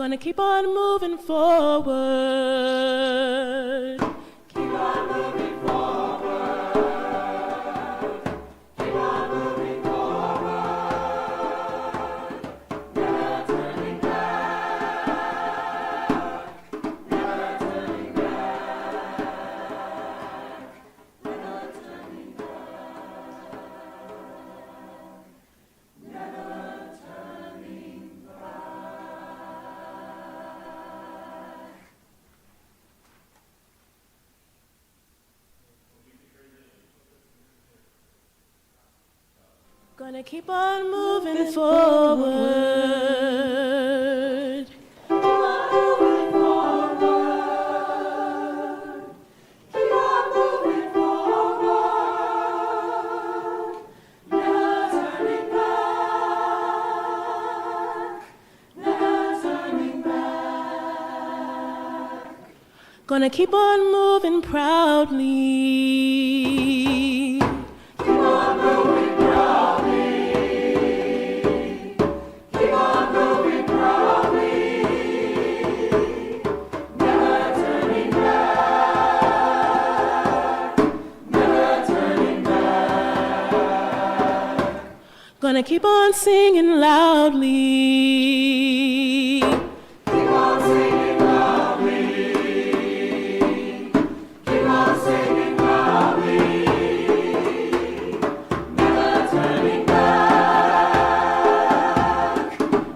Gonna keep on moving forward. Keep on moving forward. Keep on moving forward. Never turning back. Never turning back. Never turning back. Never turning Gonna keep on moving forward. Keep on moving forward. Keep on moving forward. Never turning back. Never turning back. Gonna keep on moving proudly. Keep on moving proudly. Keep on moving proudly. Never turning back. Never turning back. Gonna keep on singing loudly. Keep on singing loudly. Keep on singing loudly. Never turning back.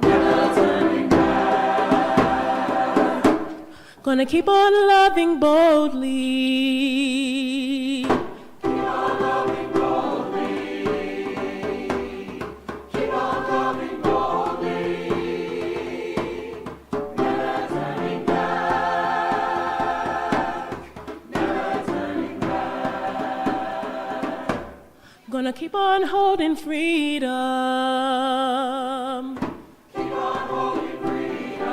Never turning back. Gonna keep on loving boldly. Keep on loving boldly. Keep on loving boldly. Never turning back. Never turning back. Gonna keep on holding freedom. Keep on holding freedom.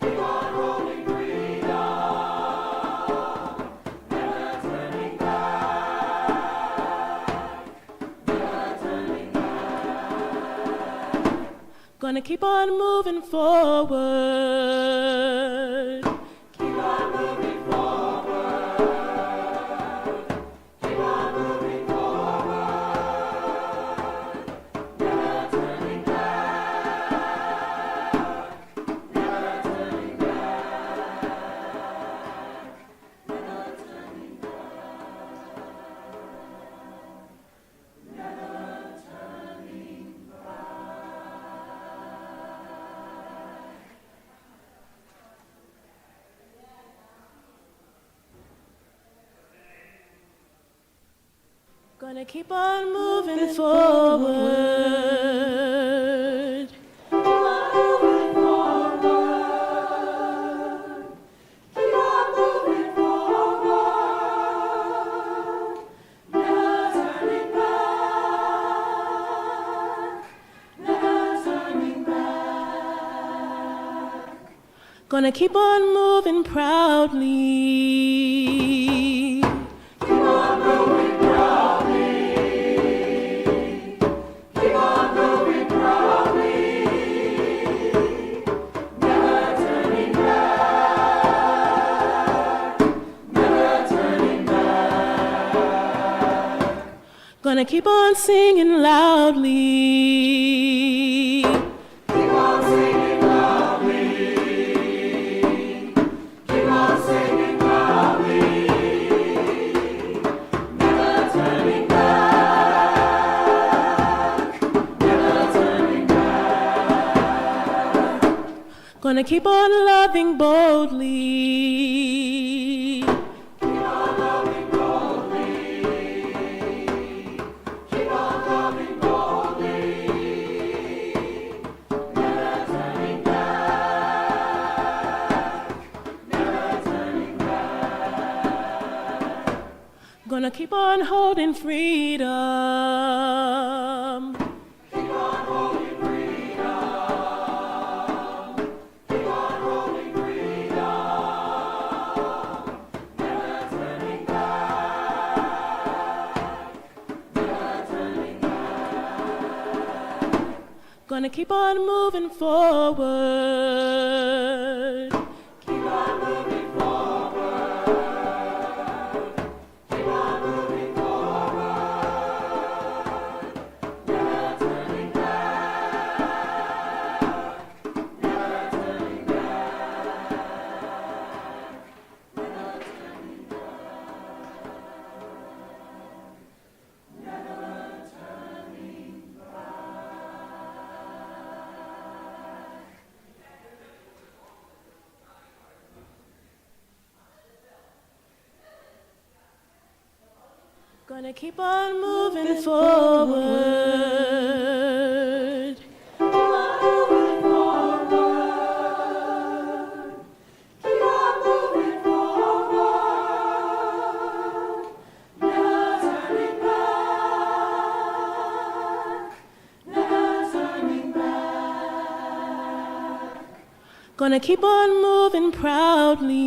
Keep on holding freedom. Never turning back. Never turning back. Gonna keep on moving forward. Keep on moving forward. Keep on moving forward. Never turning back. Never turning back. Never turning back. Never turning Gonna keep on moving forward. Keep on moving forward. Keep on moving forward. Never turning back. Never turning back. Gonna keep on moving proudly. Keep on moving proudly. Keep on moving proudly. Never turning back. Never turning back. Gonna keep on singing loudly. Keep on singing loudly. Keep on singing loudly. Never turning back. Never turning back. Gonna keep on loving boldly. Keep on loving boldly. Keep on loving boldly. Never turning back. Never turning back. Gonna keep on holding freedom. Keep on holding freedom. Keep on holding freedom. Never turning back. Never turning back. Gonna keep on moving forward. Keep on moving forward. Keep on moving forward. Never turning back. Never turning back. Never turning back. Never turning Gonna keep on moving forward. Keep on moving forward. Keep on moving forward. Never turning back. Never turning back. Gonna keep on moving proudly.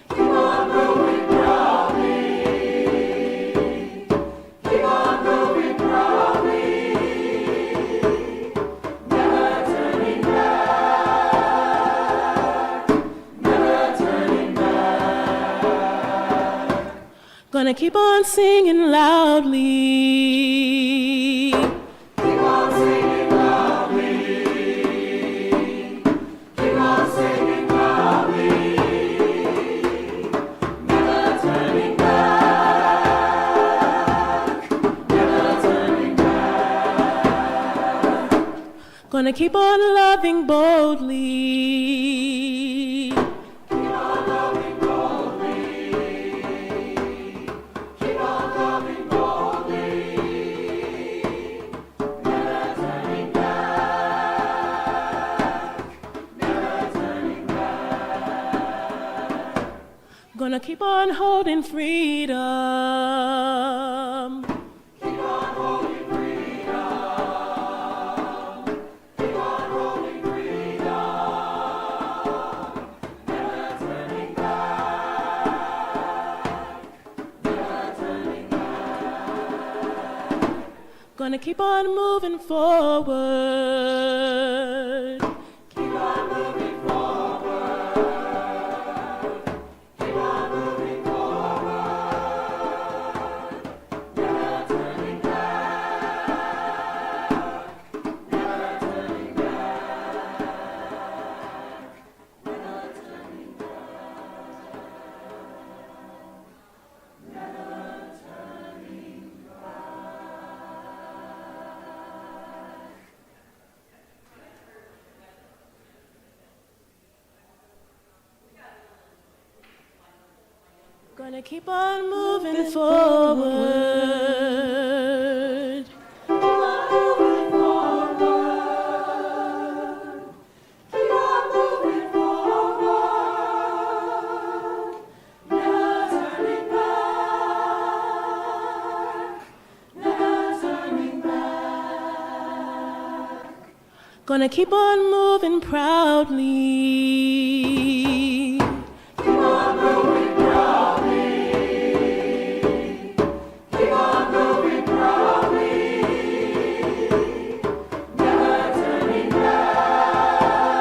Keep on moving proudly. Keep on moving proudly. Never turning back. Never turning back. Gonna keep on singing loudly. Keep on singing loudly. Keep on singing loudly. Never turning back. Never turning back. Gonna keep on loving boldly. Keep on loving boldly. Keep on loving boldly. Never turning back. Never turning back. Gonna keep on holding freedom. Keep on holding freedom. Keep on holding freedom. Never turning back. Never turning back. Gonna keep on moving forward. Keep on moving forward. Keep on moving forward. Never turning back. Never turning back. Never turning back. Never turning Gonna keep on moving forward. Keep on moving forward. Keep on moving forward. Never turning back. Never turning back. Gonna keep on moving proudly. Keep on moving proudly. Keep on moving proudly. Never turning back.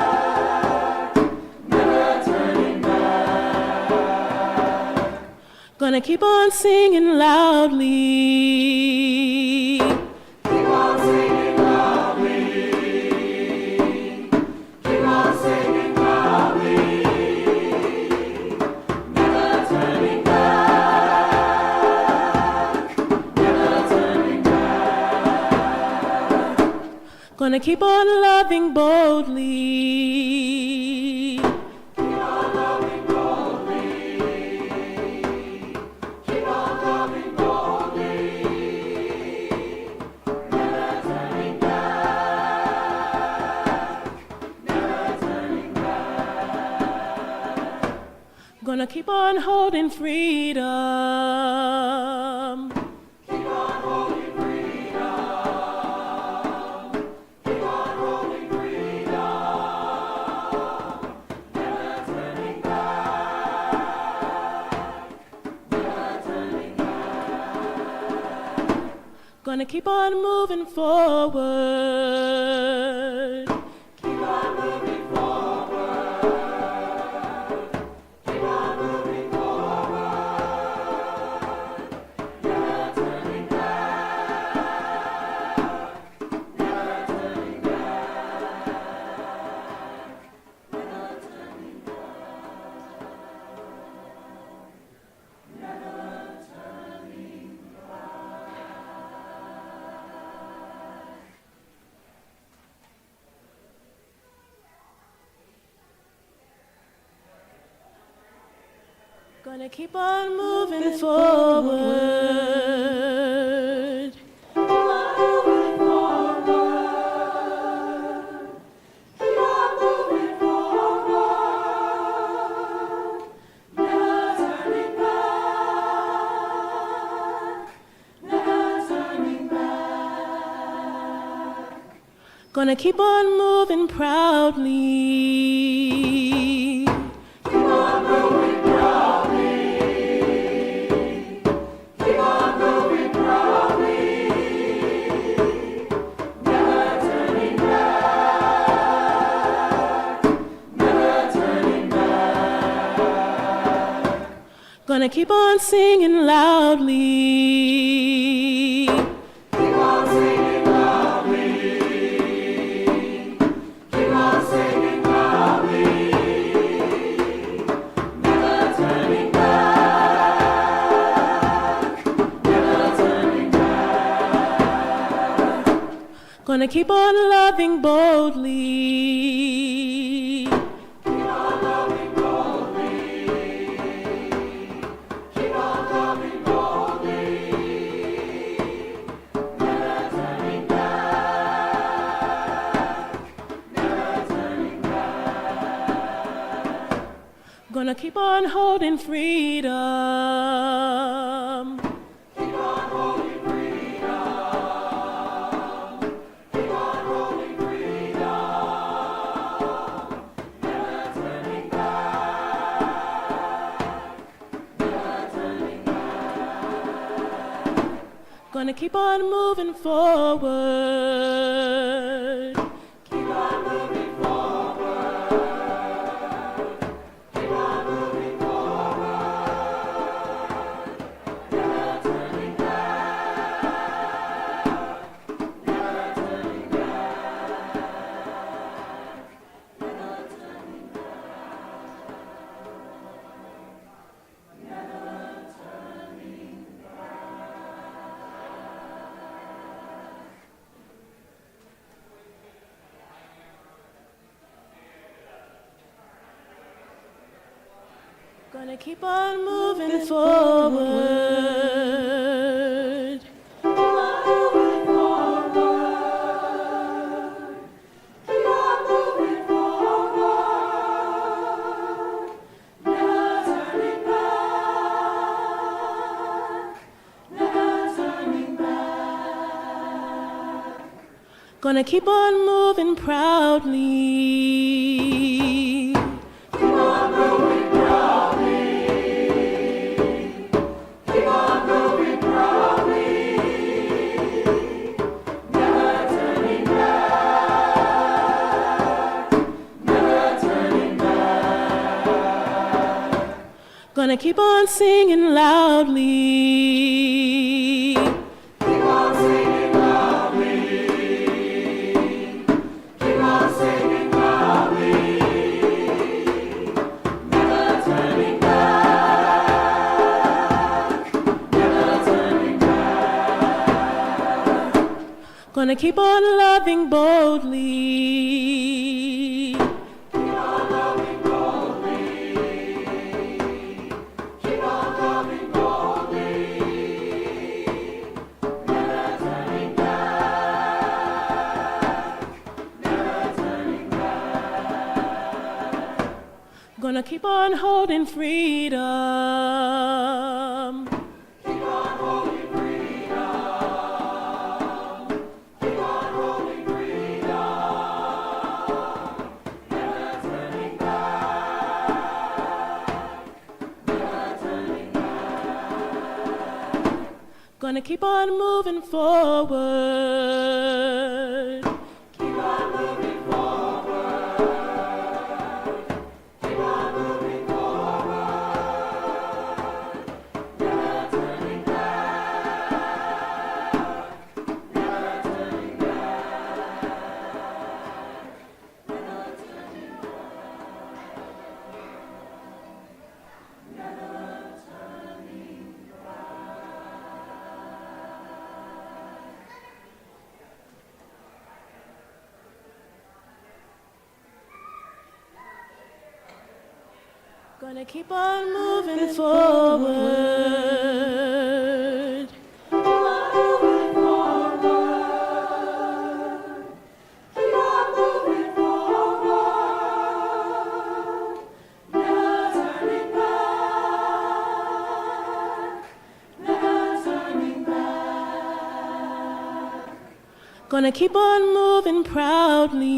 Never turning back. Gonna keep on singing loudly. Keep on singing loudly. Keep on singing loudly. Never turning back. Never turning back. Gonna keep on loving boldly. Keep on loving boldly. Keep on loving boldly. Never turning back. Never turning back. Gonna keep on holding freedom. Keep on holding freedom. Keep on holding freedom. Never turning back. Never turning back. Gonna keep on moving forward. Keep on moving forward. Keep on moving forward. Never turning back. Never turning back. Never turning back. Never turning Gonna keep on moving forward. Keep on moving forward. Keep on moving forward. Never turning back. Never turning back. Gonna keep on moving proudly. Keep on moving proudly. Keep on moving proudly. Never turning back. Never turning back. Gonna keep on singing loudly. Keep on singing loudly. Keep on singing loudly. Never turning back. Never turning back. Gonna keep on loving boldly. Keep on loving boldly. Keep on loving boldly. Never turning back. Never turning back. Gonna keep on holding freedom. Keep on holding freedom. Keep on holding freedom. Never turning back. Never turning back. Gonna keep on moving forward. Keep on moving forward. Keep on moving forward. Never turning back. Never turning back. Never turning back. Never turning Gonna keep on moving forward. Keep on moving forward. Keep on moving forward. Never turning back. Never turning back. Gonna keep on moving proudly. Keep on moving proudly. Keep on moving proudly. Never turning back. Never turning back. Gonna keep on singing loudly. Keep on singing loudly. Keep on singing loudly. Never turning back. Never turning back. Gonna keep on loving boldly. Keep on loving boldly. Keep on loving boldly. Never turning back. Never turning back. Gonna keep on holding freedom. Keep on holding freedom. Keep on holding freedom. Never turning back. Never turning back. Gonna keep on moving forward. Keep on moving forward. Keep on moving forward. Never turning back. Never turning back. Never turning back. Never turning Gonna keep on moving forward. Keep on moving forward. Keep on moving forward. Never turning back. Never turning back. Gonna keep on moving proudly.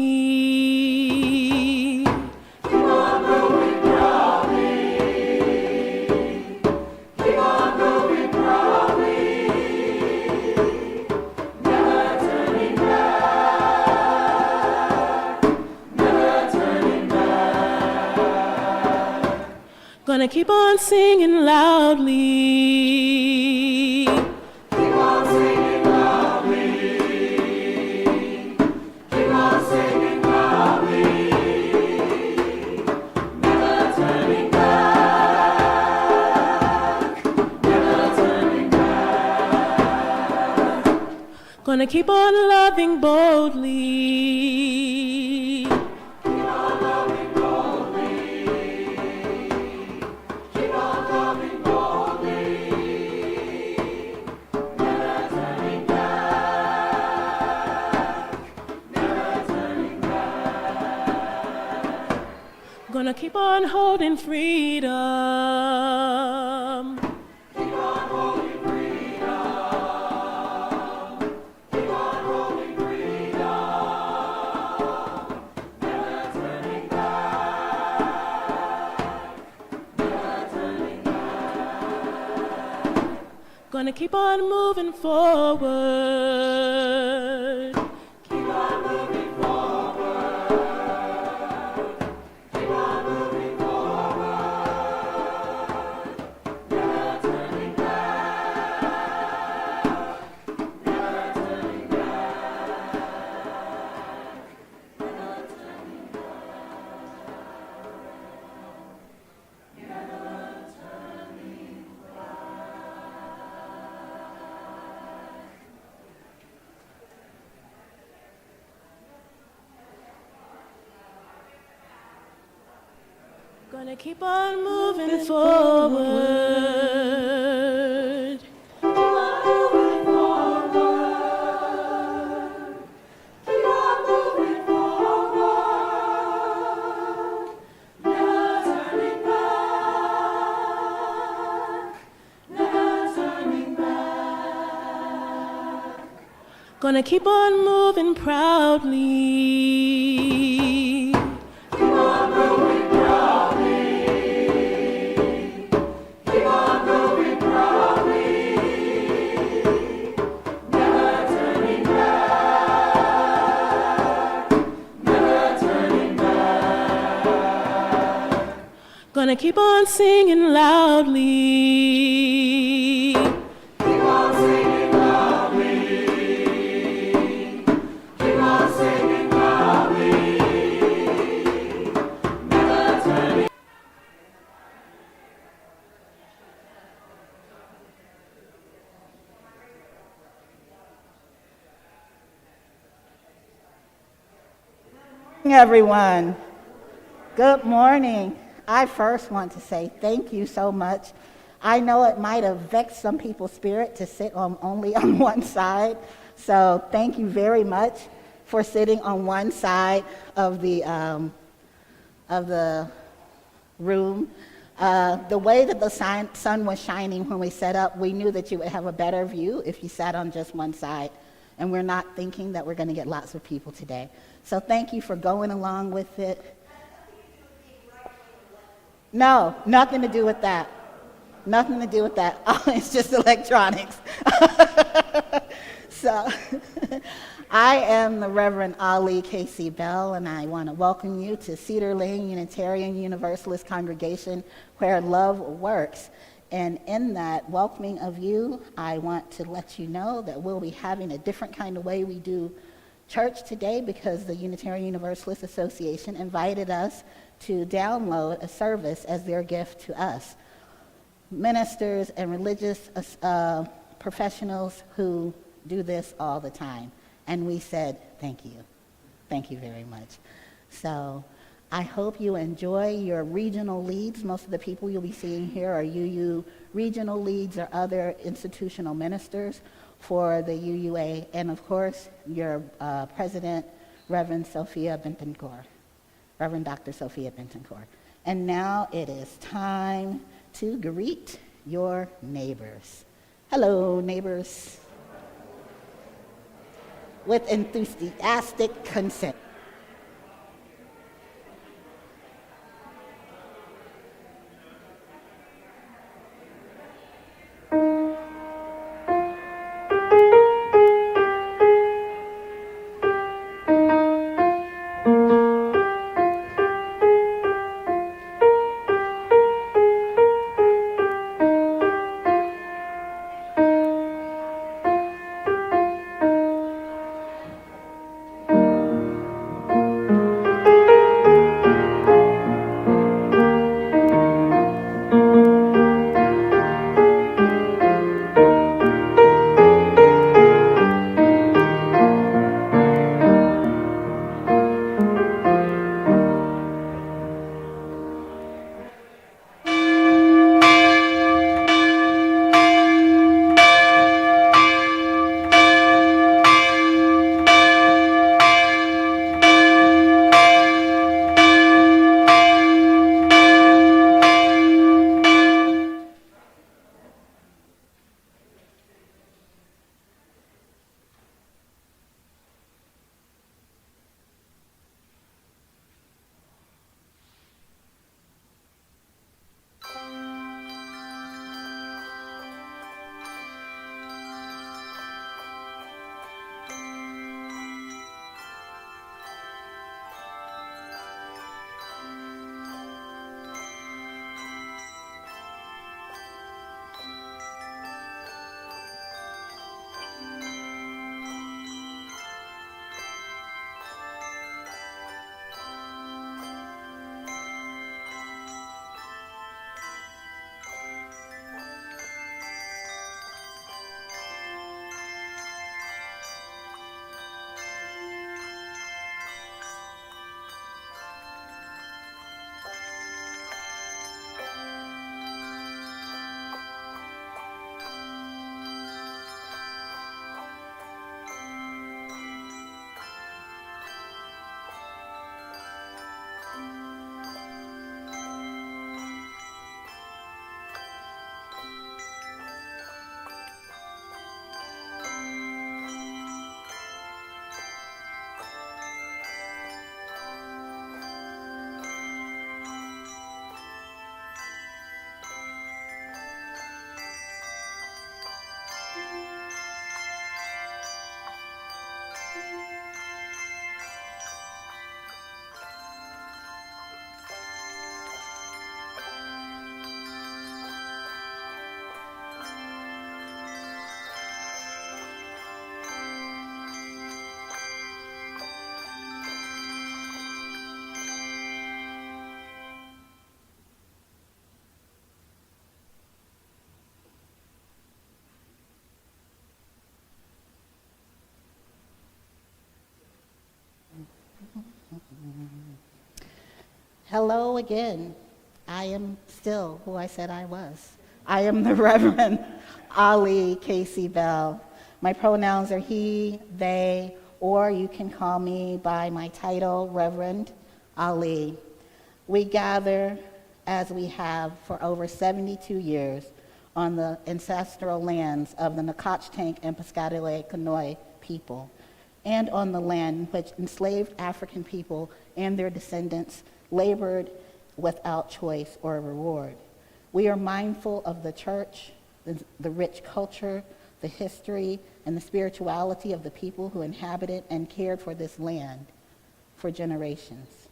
Keep on moving proudly. Keep on moving proudly. Never turning back. Never turning back. Gonna keep on singing loudly. Keep on singing loudly. Keep on singing loudly. Never turning back. Never turning back. Gonna keep on loving boldly. Keep on loving boldly. Keep on loving boldly. Never turning back. Never turning back. Gonna keep on holding freedom. Keep on holding freedom. Keep on holding freedom. Never turning back. Never turning back. Gonna keep on moving forward. Keep on moving forward. Keep on moving forward. Never turning back. Never turning back. Never turning back. Never turning Gonna keep on moving forward. Keep on moving forward. Keep on moving forward. Never turning back. Never turning back. Gonna keep on moving proudly. Keep on moving proudly. Keep on moving proudly. Never turning back. Never turning back. Gonna keep on singing loudly. Keep on singing loudly. Keep on singing loudly. Never turning. Everyone, good morning. I first want to say thank you so much. I know it might have vexed some people's spirit to sit only on one side, so thank you very much for sitting on one side of the room. The way that the sun was shining when we set up, we knew that you would have a better view if you sat on just one side. And we're not thinking that we're going to get lots of people today. So thank you for going along with it. No, nothing to do with that. Nothing to do with that. It's just electronics. So, I am the Reverend Ali Casey Bell, and I want to welcome you to Cedar Lane Unitarian Universalist Congregation, where love works. And in that welcoming of you, I want to let you know that we'll be having a different kind of way we do church today, because the Unitarian Universalist Association invited us to download a service as their gift to us. Ministers and religious professionals who do this all the time. And we said, thank you. Thank you very much. So I hope you enjoy your regional leads. Most of the people you'll be seeing here are UU regional leads or other institutional ministers for the UUA. And of course, your president, Reverend Dr. Sophia Bentoncourt. And now it is time to greet your neighbors. Hello, neighbors. With enthusiastic consent. Hello again. I am still who I said I was. I am the Reverend Ali Casey Bell. My pronouns are he, they, or you can call me by my title, Reverend Ali. We gather, as we have for over 72 years, on the ancestral lands of the Nacotchtank and Piscataway Conoy people, and on the land which enslaved African people and their descendants labored without choice or reward. We are mindful of the church, the rich culture, the history, and the spirituality of the people who inhabited and cared for this land for generations.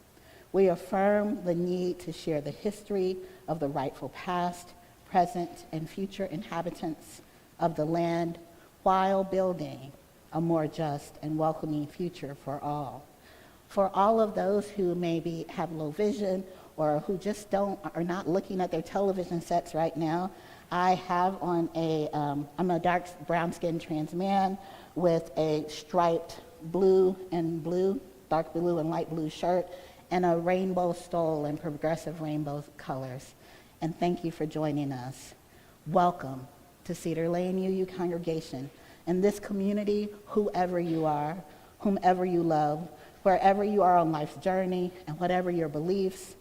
We affirm the need to share the history of the rightful past, present, and future inhabitants of the land while building a more just and welcoming future for all. For all of those who maybe have low vision or who just are not looking at their television sets right now, I have on I'm a dark brown-skinned trans man with a striped dark blue and light blue shirt, and a rainbow stole in progressive rainbow colors. And thank you for joining us. Welcome to Cedar Lane UU congregation. In this community, whoever you are, whomever you love, wherever you are on life's journey, and whatever your beliefs,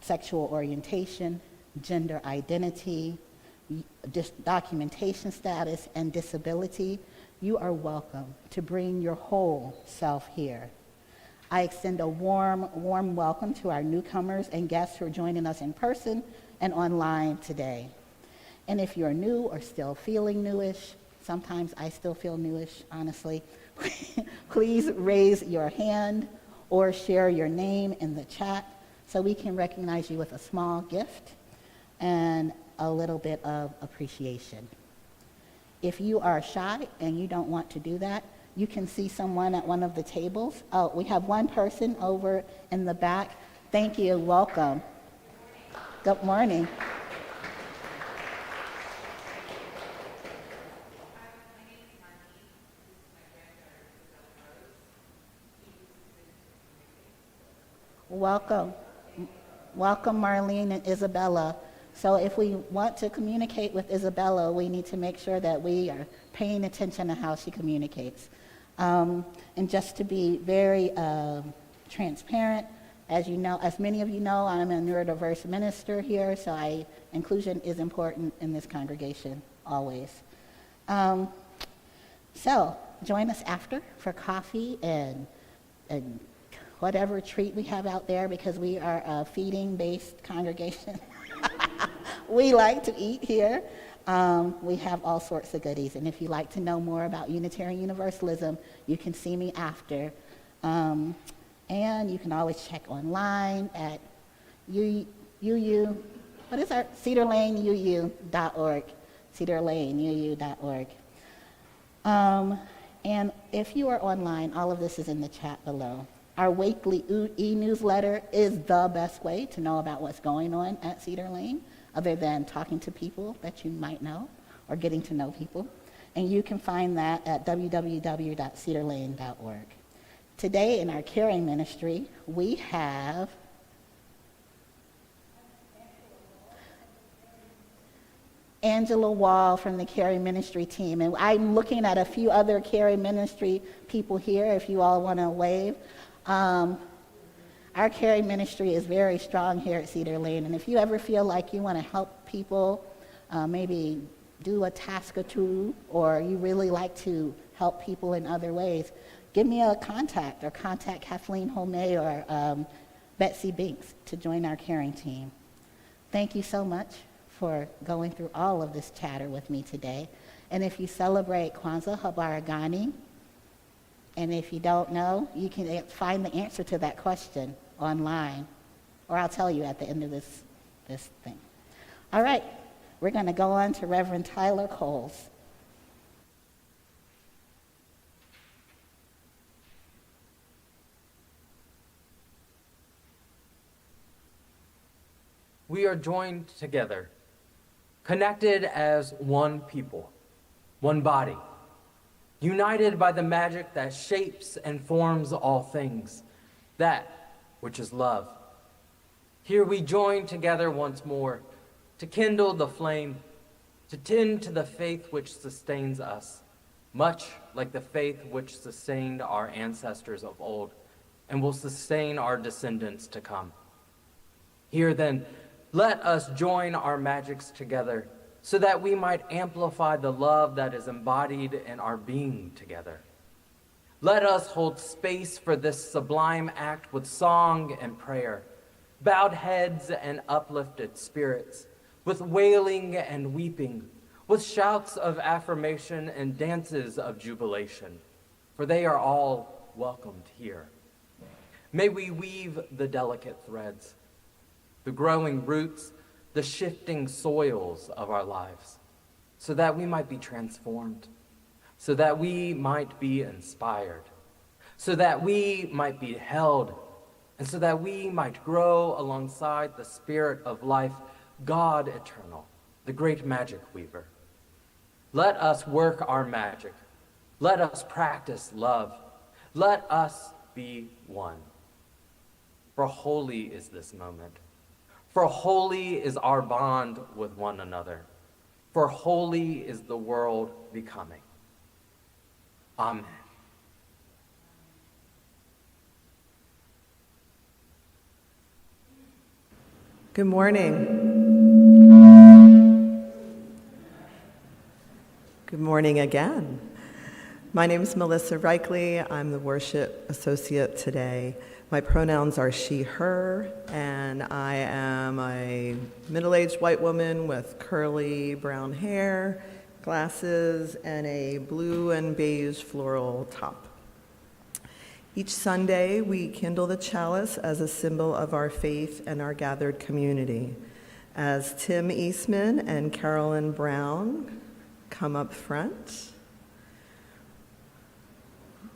sexual orientation, gender identity, documentation status, and disability, you are welcome to bring your whole self here. I extend a warm welcome to our newcomers and guests who are joining us in person and online today. And if you're new or still feeling newish, sometimes I still feel newish, honestly, please raise your hand or share your name in the chat so we can recognize you with a small gift and a little bit of appreciation. If you are shy and you don't want to do that, you can see someone at one of the tables. Oh, we have one person over in the back. Thank you, welcome. Good morning. Welcome. Welcome, Marlene and Isabella. So if we want to communicate with Isabella, we need to make sure that we are paying attention to how she communicates. And just to be very transparent, as you know, as many of you know, I'm a neurodiverse minister here, so inclusion is important in this congregation, always. So join us after for coffee and whatever treat we have out there, because we are a feeding-based congregation. We like to eat here. We have all sorts of goodies. And if you'd like to know more about Unitarian Universalism, you can see me after. And you can always check online at cedarlaneux.org, cedarlaneux.org. And if you are online, all of this is in the chat below. Our weekly e-newsletter is the best way to know about what's going on at Cedar Lane, other than talking to people that you might know or getting to know people. And you can find that at www.cedarlane.org. Today in our caring ministry, we have Angela Wall from the caring ministry team. And I'm looking at a few other caring ministry people here, if you all want to wave. Our caring ministry is very strong here at Cedar Lane, and if you ever feel like you want to help people, maybe do a task or two, or you really like to help people in other ways, give me a contact, or contact Kathleen Homey or Betsy Binks to join our caring team. Thank you so much for going through all of this chatter with me today. And if you celebrate Kwanzaa Habaragani, and if you don't know, you can find the answer to that question online, or I'll tell you at the end of this thing. All right, we're going to go on to Reverend Tyler Coles. We are joined together, connected as one people, one body, united by the magic that shapes and forms all things, that which is love. Here we join together once more to kindle the flame, to tend to the faith which sustains us, much like the faith which sustained our ancestors of old and will sustain our descendants to come. Here then, let us join our magics together so that we might amplify the love that is embodied in our being together. Let us hold space for this sublime act with song and prayer, bowed heads and uplifted spirits, with wailing and weeping, with shouts of affirmation and dances of jubilation, for they are all welcomed here. May we weave the delicate threads, the growing roots, the shifting soils of our lives, so that we might be transformed, so that we might be inspired, so that we might be held, and so that we might grow alongside the Spirit of life, God eternal, the great magic weaver. Let us work our magic. Let us practice love. Let us be one. For holy is this moment. For holy is our bond with one another. For holy is the world becoming. Amen. Good morning. Good morning again. My name is Melissa Richley. I'm the worship associate today. My pronouns are she, her, and I am a middle-aged white woman with curly brown hair, glasses, and a blue and beige floral top. Each Sunday, we kindle the chalice as a symbol of our faith and our gathered community. As Tim Eastman and Carolyn Brown come up front,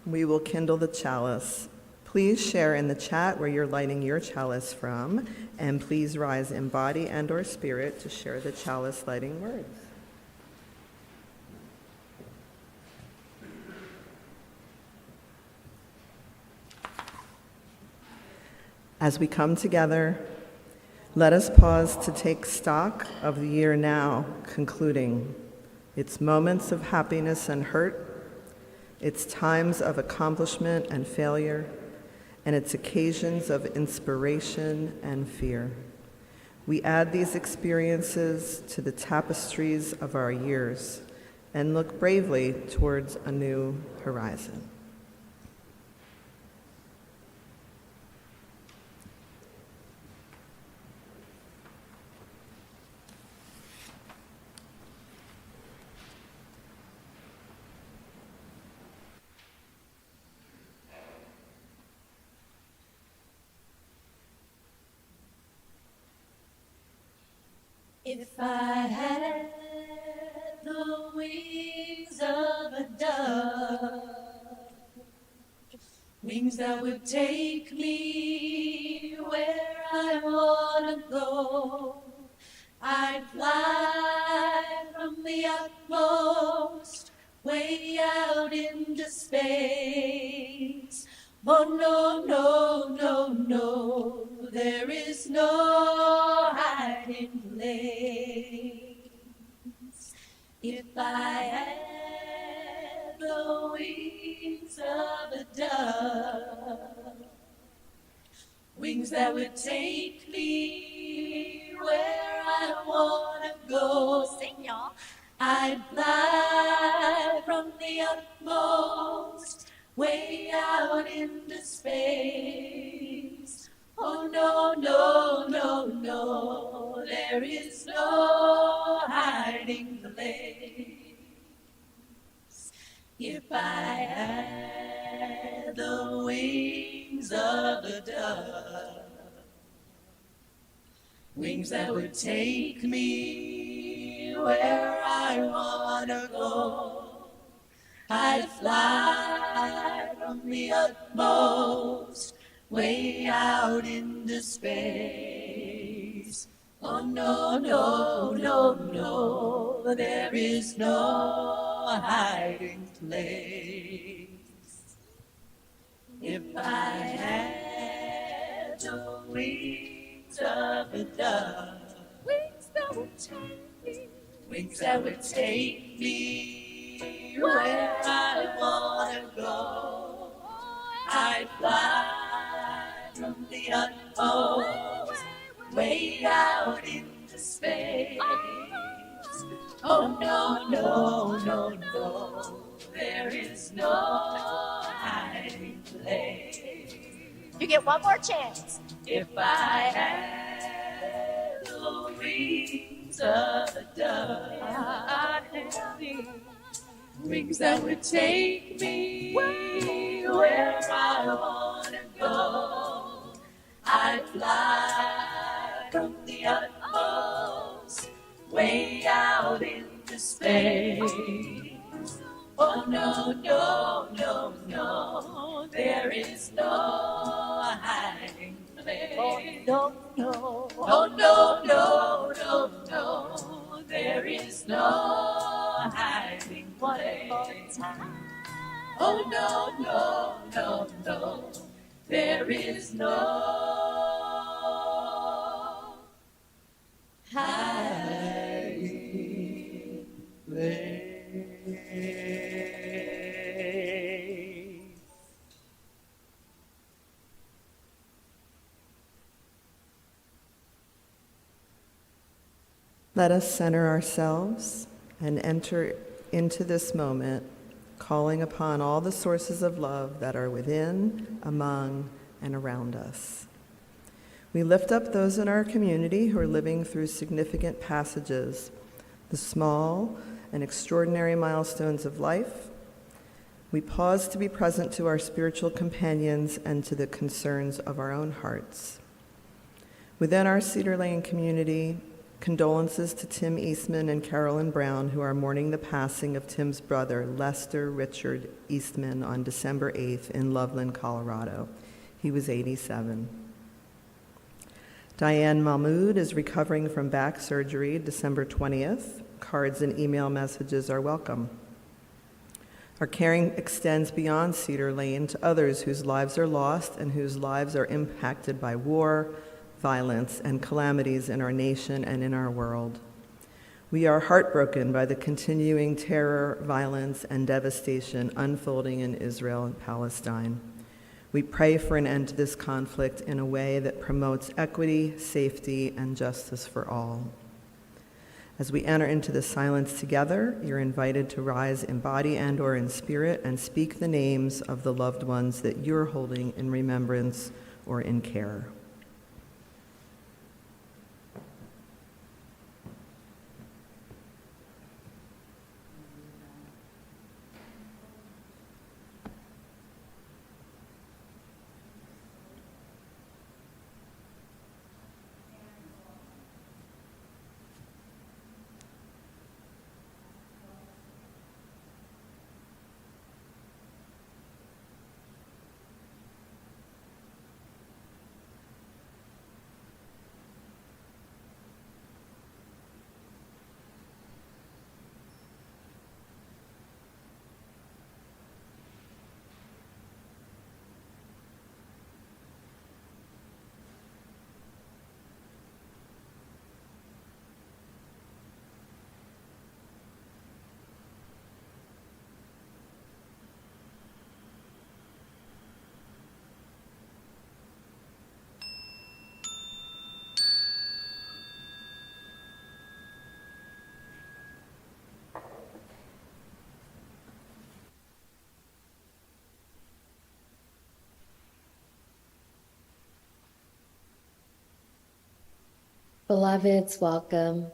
we will kindle the chalice. Please share in the chat where you're lighting your chalice from, and please rise in body and or spirit to share the chalice lighting words. As we come together, let us pause to take stock of the year now concluding, its moments of happiness and hurt, its times of accomplishment and failure, and its occasions of inspiration and fear. We add these experiences to the tapestries of our years and look bravely towards a new horizon. If I had the wings of a dove, wings that would take me where I want to go, I'd fly from the utmost way out into space. Oh, no, no, no, no, there is no hiding place. If I had the wings of a dove, wings that would take me where I want to go, sing y'all, I'd fly from the utmost way out into space. Oh, no, no, no, no, there is no hiding place. If I had the wings of a dove, wings that would take me where I want to go, I'd fly from the utmost way out into space. Oh, no, no, no, no, there is no hiding place. If I had the wings of a dove, wings that would take me, wings that would take me where I want to go, I'd fly from the utmost way out into space. Oh, no, no, no, no, there is no hiding place. You get one more chance. If I had the wings wings of a dove. I have these wings that would take me where I want to go. I fly from the utmost way out into space. Oh no, no, no, no, there is no hiding place. Oh no, no, oh no, no, no, no, there is no hiding place. Oh no, no, no, no, there is no hiding place. Let us center ourselves and enter into this moment, calling upon all the sources of love that are within, among, and around us. We lift up those in our community who are living through significant passages, the small and extraordinary milestones of life. We pause to be present to our spiritual companions and to the concerns of our own hearts. Within our Cedar Lane community, condolences to Tim Eastman and Carolyn Brown, who are mourning the passing of Tim's brother, Lester Richard Eastman, on December 8th in Loveland, Colorado. He was 87. Diane Mahmood is recovering from back surgery December 20th. Cards and email messages are welcome. Our caring extends beyond Cedar Lane to others whose lives are lost and whose lives are impacted by war, violence, and calamities in our nation and in our world. We are heartbroken by the continuing terror, violence, and devastation unfolding in Israel and Palestine. We pray for an end to this conflict in a way that promotes equity, safety, and justice for all. As we enter into the silence together, you're invited to rise in body and/or in spirit and speak the names of the loved ones that you're holding in remembrance or in care. Beloveds, welcome.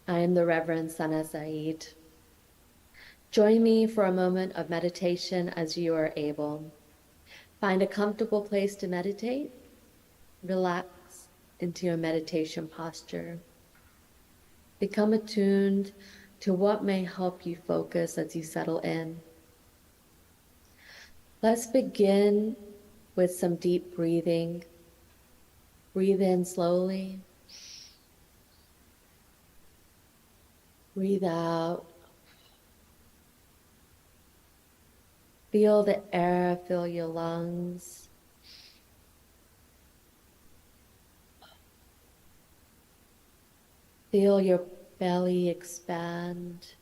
I am the Reverend Sana Said. Join me for a moment of meditation as you are able. Find a comfortable place to meditate. Relax into your meditation posture. Become attuned to what may help you focus as you settle in. Let's begin with some deep breathing. Breathe in slowly. Breathe out. Feel the air fill your lungs. Feel your belly expand.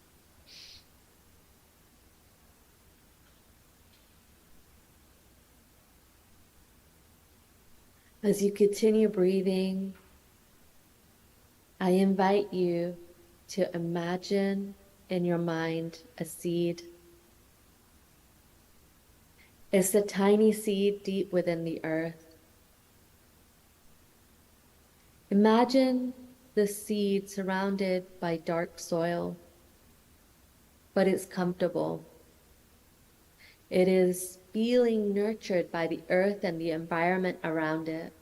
As you continue breathing, I invite you to imagine in your mind a seed. It's a tiny seed deep within the earth. Imagine the seed surrounded by dark soil, but it's comfortable. It is feeling nurtured by the earth and the environment around it.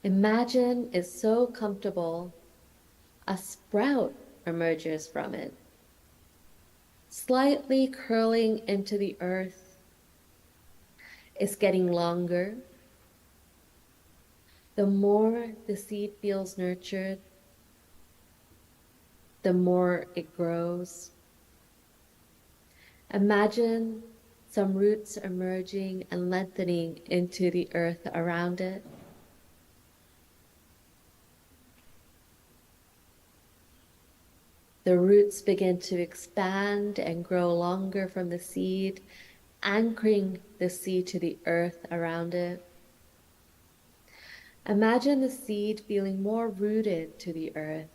Imagine it's so comfortable, a sprout emerges from it, slightly curling into the earth. It's getting longer. The more the seed feels nurtured, the more it grows. Imagine some roots emerging and lengthening into the earth around it. The roots begin to expand and grow longer from the seed, anchoring the seed to the earth around it. Imagine the seed feeling more rooted to the earth,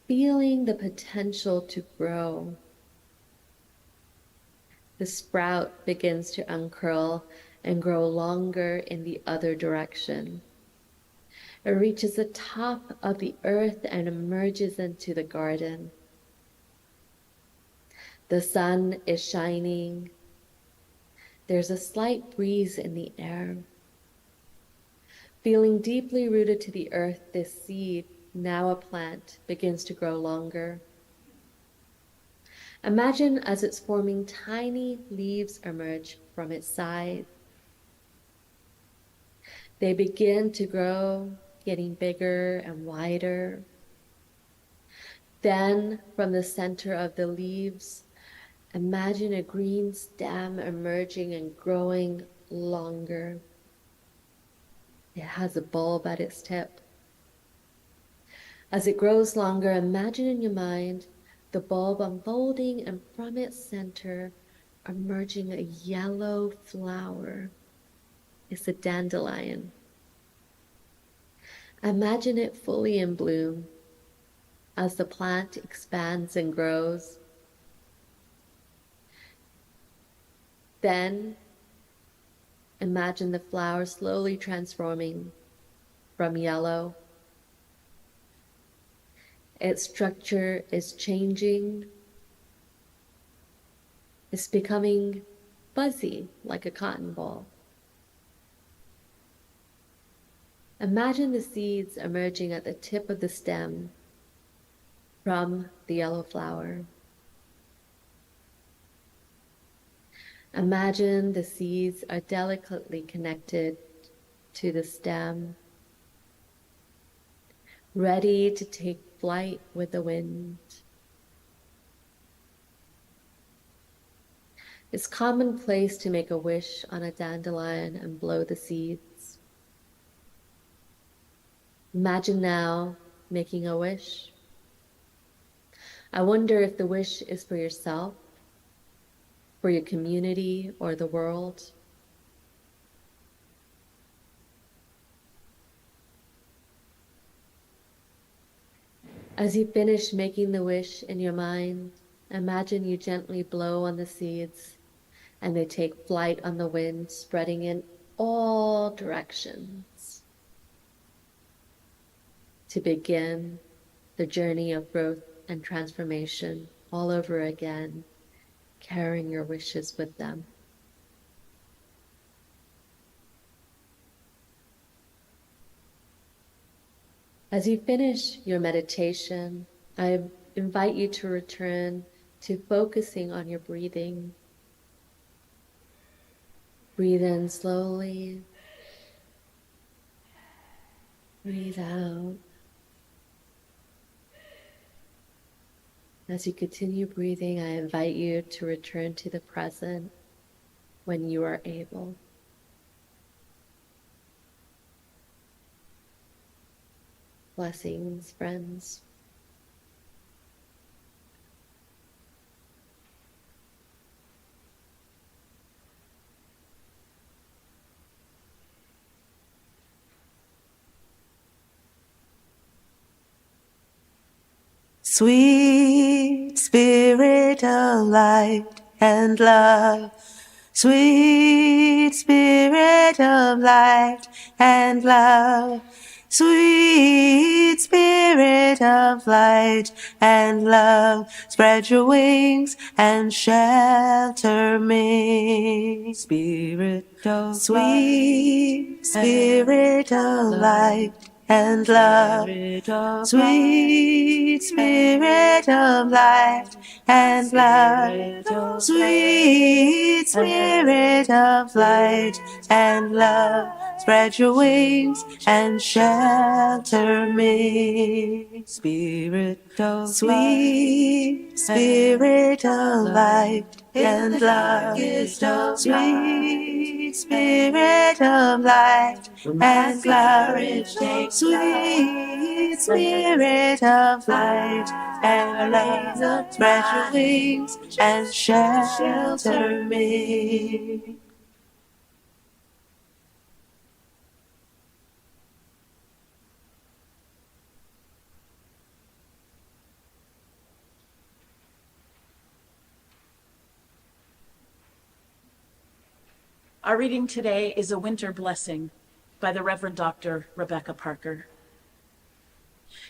feeling the potential to grow. The sprout begins to uncurl and grow longer in the other direction. It reaches the top of the earth and emerges into the garden. The sun is shining. There's a slight breeze in the air. Feeling deeply rooted to the earth, this seed, now a plant, begins to grow longer. Imagine as it's forming, tiny leaves emerge from its side. They begin to grow, getting bigger and wider. Then, from the center of the leaves, imagine a green stem emerging and growing longer. It has a bulb at its tip. As it grows longer, imagine in your mind the bulb unfolding, and from its center emerging a yellow flower. It's a dandelion. Imagine it fully in bloom as the plant expands and grows. Then imagine the flower slowly transforming from yellow. Its structure is changing. It's becoming fuzzy like a cotton ball. Imagine the seeds emerging at the tip of the stem from the yellow flower. Imagine the seeds are delicately connected to the stem, ready to take flight with the wind. It's commonplace to make a wish on a dandelion and blow the seeds. Imagine now making a wish. I wonder if the wish is for yourself, for your community, or the world. As you finish making the wish in your mind, imagine you gently blow on the seeds and they take flight on the wind, spreading in all directions to begin the journey of growth and transformation all over again, carrying your wishes with them. As you finish your meditation, I invite you to return to focusing on your breathing. Breathe in slowly. Breathe out. As you continue breathing, I invite you to return to the present when you are able. Blessings, friends. Sweet Spirit of light and love, sweet Spirit of light and love, Sweet Spirit of light and love, spread your wings and shelter me. Spirit of Sweet Spirit of light and love, sweet Spirit of light and love, sweet Spirit of light and love, spread your wings and shelter me. Spirit of Sweet Spirit of light and love, sweet Spirit of light and love, sweet Spirit of light and love, spread your wings and shelter me. Our reading today is A Winter Blessing by the Reverend Dr. Rebecca Parker.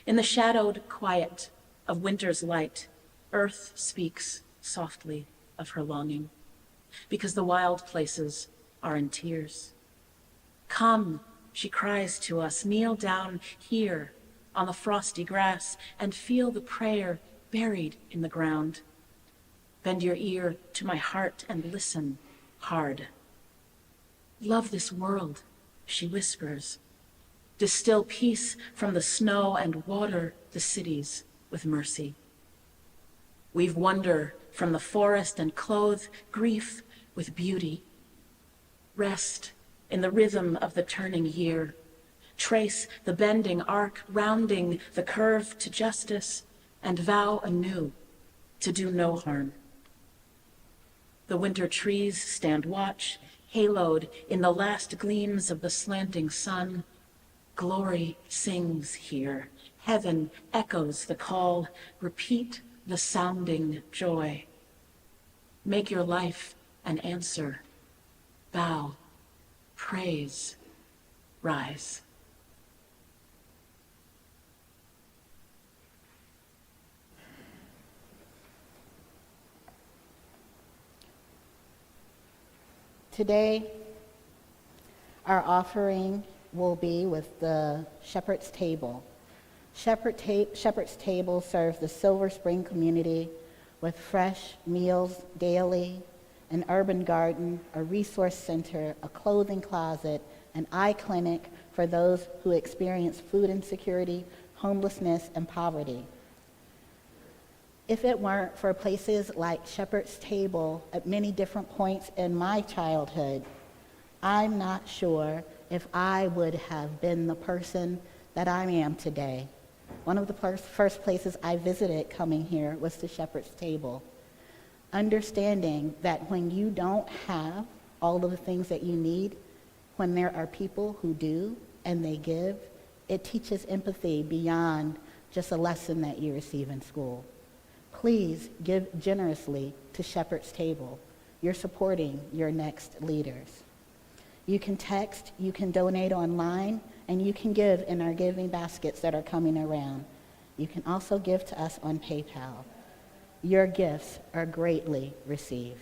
In the shadowed quiet of winter's light, earth speaks softly of her longing, because the wild places are in tears. Come, she cries to us, kneel down here on the frosty grass and feel the prayer buried in the ground. Bend your ear to my heart and listen hard. Love this world, she whispers. Distill peace from the snow and water the cities with mercy. Weave wonder from the forest and clothe grief with beauty. Rest in the rhythm of the turning year. Trace the bending arc, rounding the curve to justice, and vow anew to do no harm. The winter trees stand watch, haloed in the last gleams of the slanting sun. Glory sings here. Heaven echoes the call. Repeat the sounding joy. Make your life an answer. Bow, praise, rise. Today, our offering will be with the Shepherd's Table. Shepherd's Table serves the Silver Spring community with fresh meals daily, an urban garden, a resource center, a clothing closet, an eye clinic for those who experience food insecurity, homelessness, and poverty. If it weren't for places like Shepherd's Table at many different points in my childhood, I'm not sure if I would have been the person that I am today. One of the first places I visited coming here was the Shepherd's Table. Understanding that when you don't have all of the things that you need, when there are people who do and they give, it teaches empathy beyond just a lesson that you receive in school. Please give generously to Shepherd's Table. You're supporting your next leaders. You can text, you can donate online, and you can give in our giving baskets that are coming around. You can also give to us on PayPal. Your gifts are greatly received.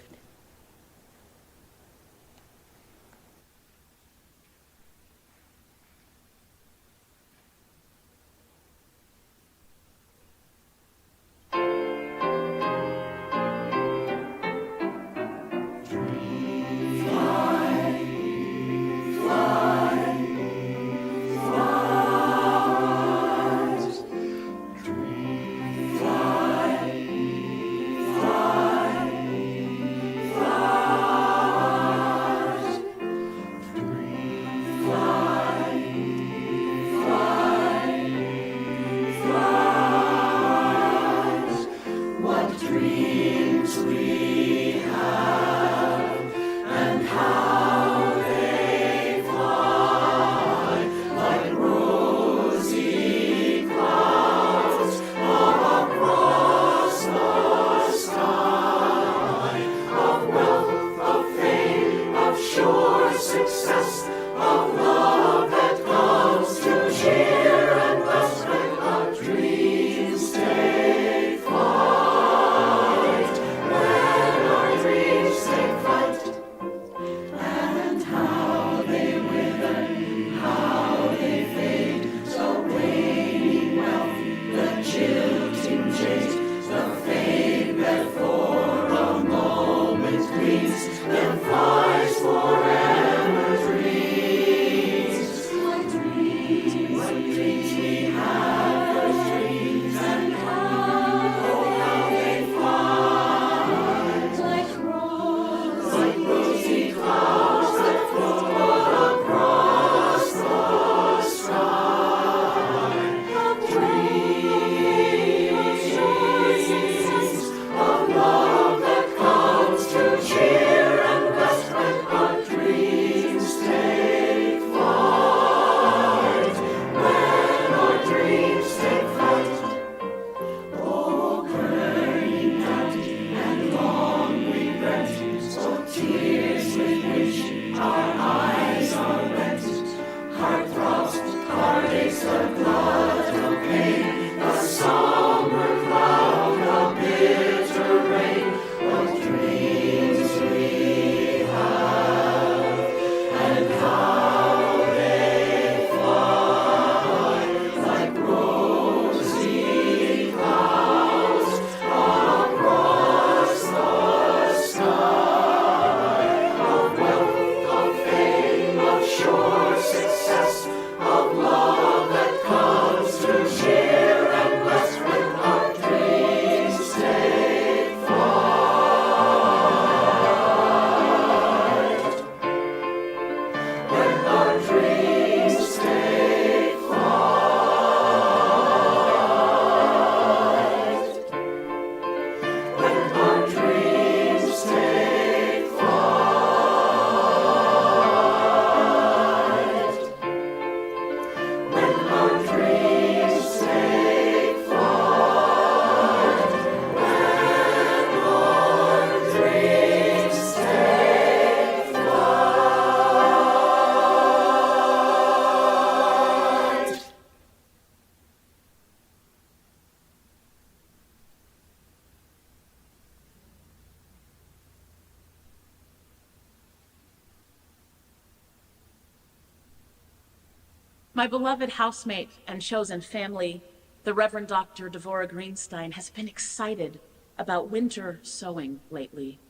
My beloved housemate and chosen family, the Reverend Dr. Devorah Greenstein, has been excited about winter sowing lately.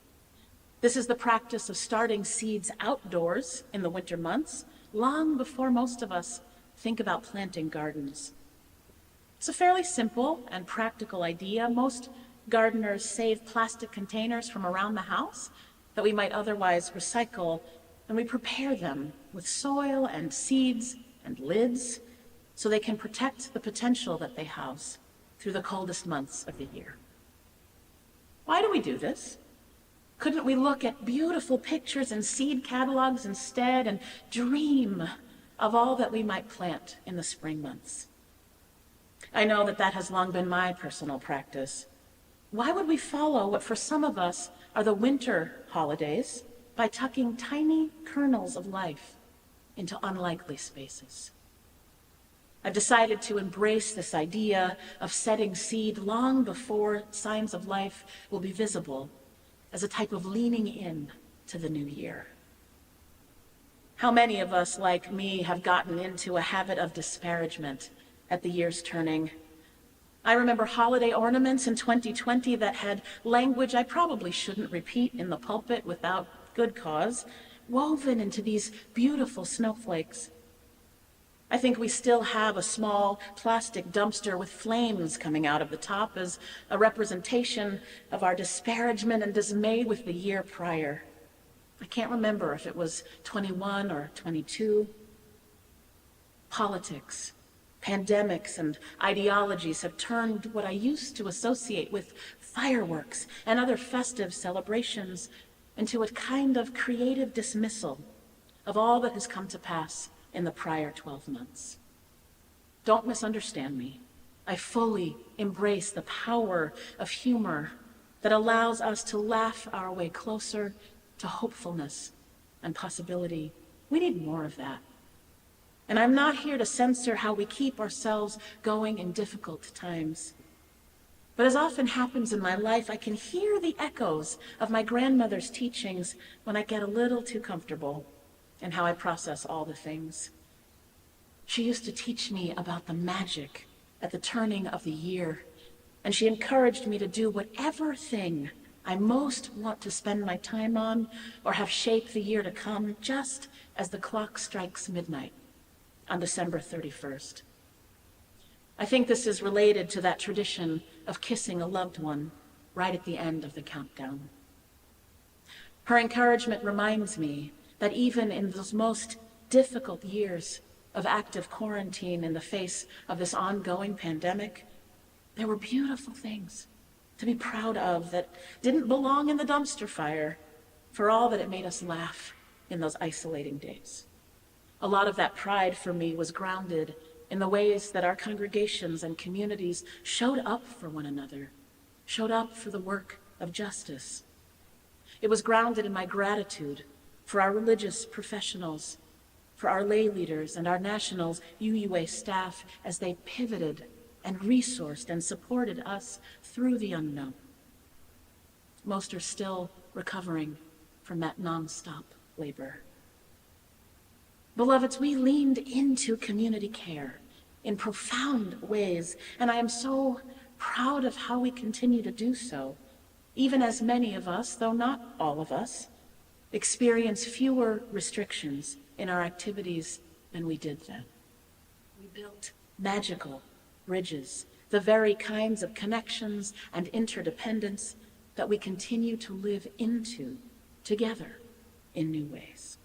This is the practice of starting seeds outdoors in the winter months, long before most of us think about planting gardens. It's a fairly simple and practical idea. Most gardeners save plastic containers from around the house that we might otherwise recycle, and we prepare them with soil and seeds and lids so they can protect the potential that they house through the coldest months of the year. Why do we do this? Couldn't we look at beautiful pictures and seed catalogs instead and dream of all that we might plant in the spring months? I know that that has long been my personal practice. Why would we follow what for some of us are the winter holidays by tucking tiny kernels of life into unlikely spaces? I've decided to embrace this idea of setting seed long before signs of life will be visible as a type of leaning in to the new year. How many of us, like me, have gotten into a habit of disparagement at the year's turning? I remember holiday ornaments in 2020 that had language I probably shouldn't repeat in the pulpit without good cause, woven into these beautiful snowflakes. I think we still have a small plastic dumpster with flames coming out of the top as a representation of our disparagement and dismay with the year prior. I can't remember if it was 21 or 22. Politics, pandemics, and ideologies have turned what I used to associate with fireworks and other festive celebrations into a kind of creative dismissal of all that has come to pass in the prior 12 months. Don't misunderstand me. I fully embrace the power of humor that allows us to laugh our way closer to hopefulness and possibility. We need more of that. And I'm not here to censor how we keep ourselves going in difficult times. But as often happens in my life, I can hear the echoes of my grandmother's teachings when I get a little too comfortable in how I process all the things. She used to teach me about the magic at the turning of the year, and she encouraged me to do whatever thing I most want to spend my time on or have shaped the year to come, just as the clock strikes midnight on December 31st. I think this is related to that tradition of kissing a loved one right at the end of the countdown. Her encouragement reminds me that even in those most difficult years of active quarantine in the face of this ongoing pandemic, there were beautiful things to be proud of that didn't belong in the dumpster fire, for all that it made us laugh in those isolating days. A lot of that pride for me was grounded in the ways that our congregations and communities showed up for one another, showed up for the work of justice. It was grounded in my gratitude for our religious professionals, for our lay leaders and our nationals UUA staff as they pivoted and resourced and supported us through the unknown. Most are still recovering from that nonstop labor. Beloveds, we leaned into community care in profound ways, and I am so proud of how we continue to do so, even as many of us, though not all of us, experience fewer restrictions in our activities than we did then. We built magical bridges, the very kinds of connections and interdependence that we continue to live into together in new ways.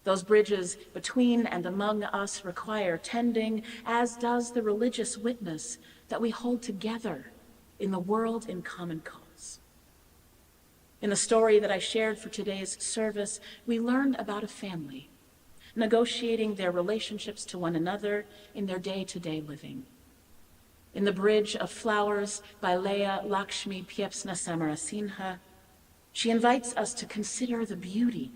Those bridges between and among us require tending, as does the religious witness that we hold together in the world in common cause. In the story that I shared for today's service, we learned about a family negotiating their relationships to one another in their day-to-day living. In The Bridge of Flowers by Leah Lakshmi Piepsna Samarasinha, she invites us to consider the beauty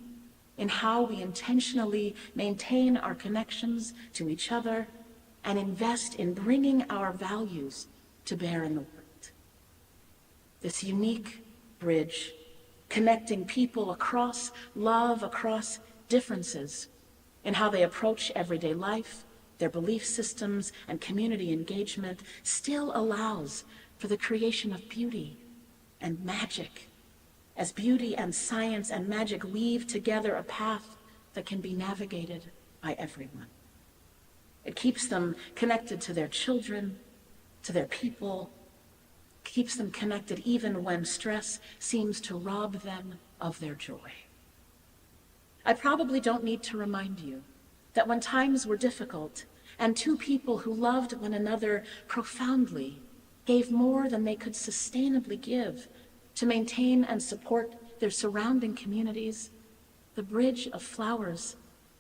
in how we intentionally maintain our connections to each other and invest in bringing our values to bear in the world. This unique bridge connecting people across love, across differences in how they approach everyday life their belief systems, and community engagement still allows for the creation of beauty and magic, as beauty and science and magic weave together a path that can be navigated by everyone. It keeps them connected to their children, to their people, keeps them connected even when stress seems to rob them of their joy. I probably don't need to remind you that when times were difficult and two people who loved one another profoundly gave more than they could sustainably give to maintain and support their surrounding communities, the bridge of flowers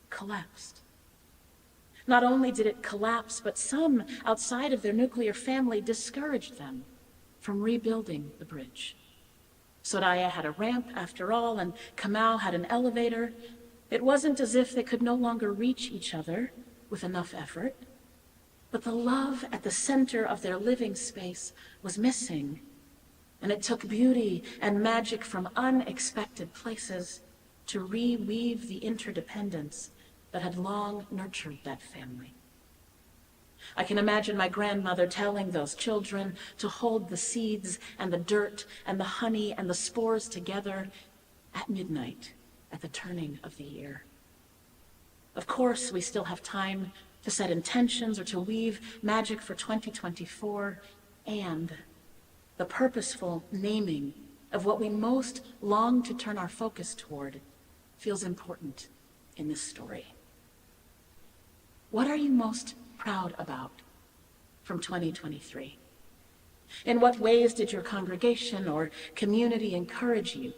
collapsed. Not only did it collapse, but some outside of their nuclear family discouraged them from rebuilding the bridge. Soraya had a ramp after all, and Kamau had an elevator. It wasn't as if they could no longer reach each other with enough effort, but the love at the center of their living space was missing, and it took beauty and magic from unexpected places to reweave the interdependence that had long nurtured that family. I can imagine my grandmother telling those children to hold the seeds and the dirt and the honey and the spores together at midnight at the turning of the year. Of course, we still have time to set intentions or to weave magic for 2024, and the purposeful naming of what we most long to turn our focus toward feels important in this story. What are you most proud about from 2023? In what ways did your congregation or community encourage you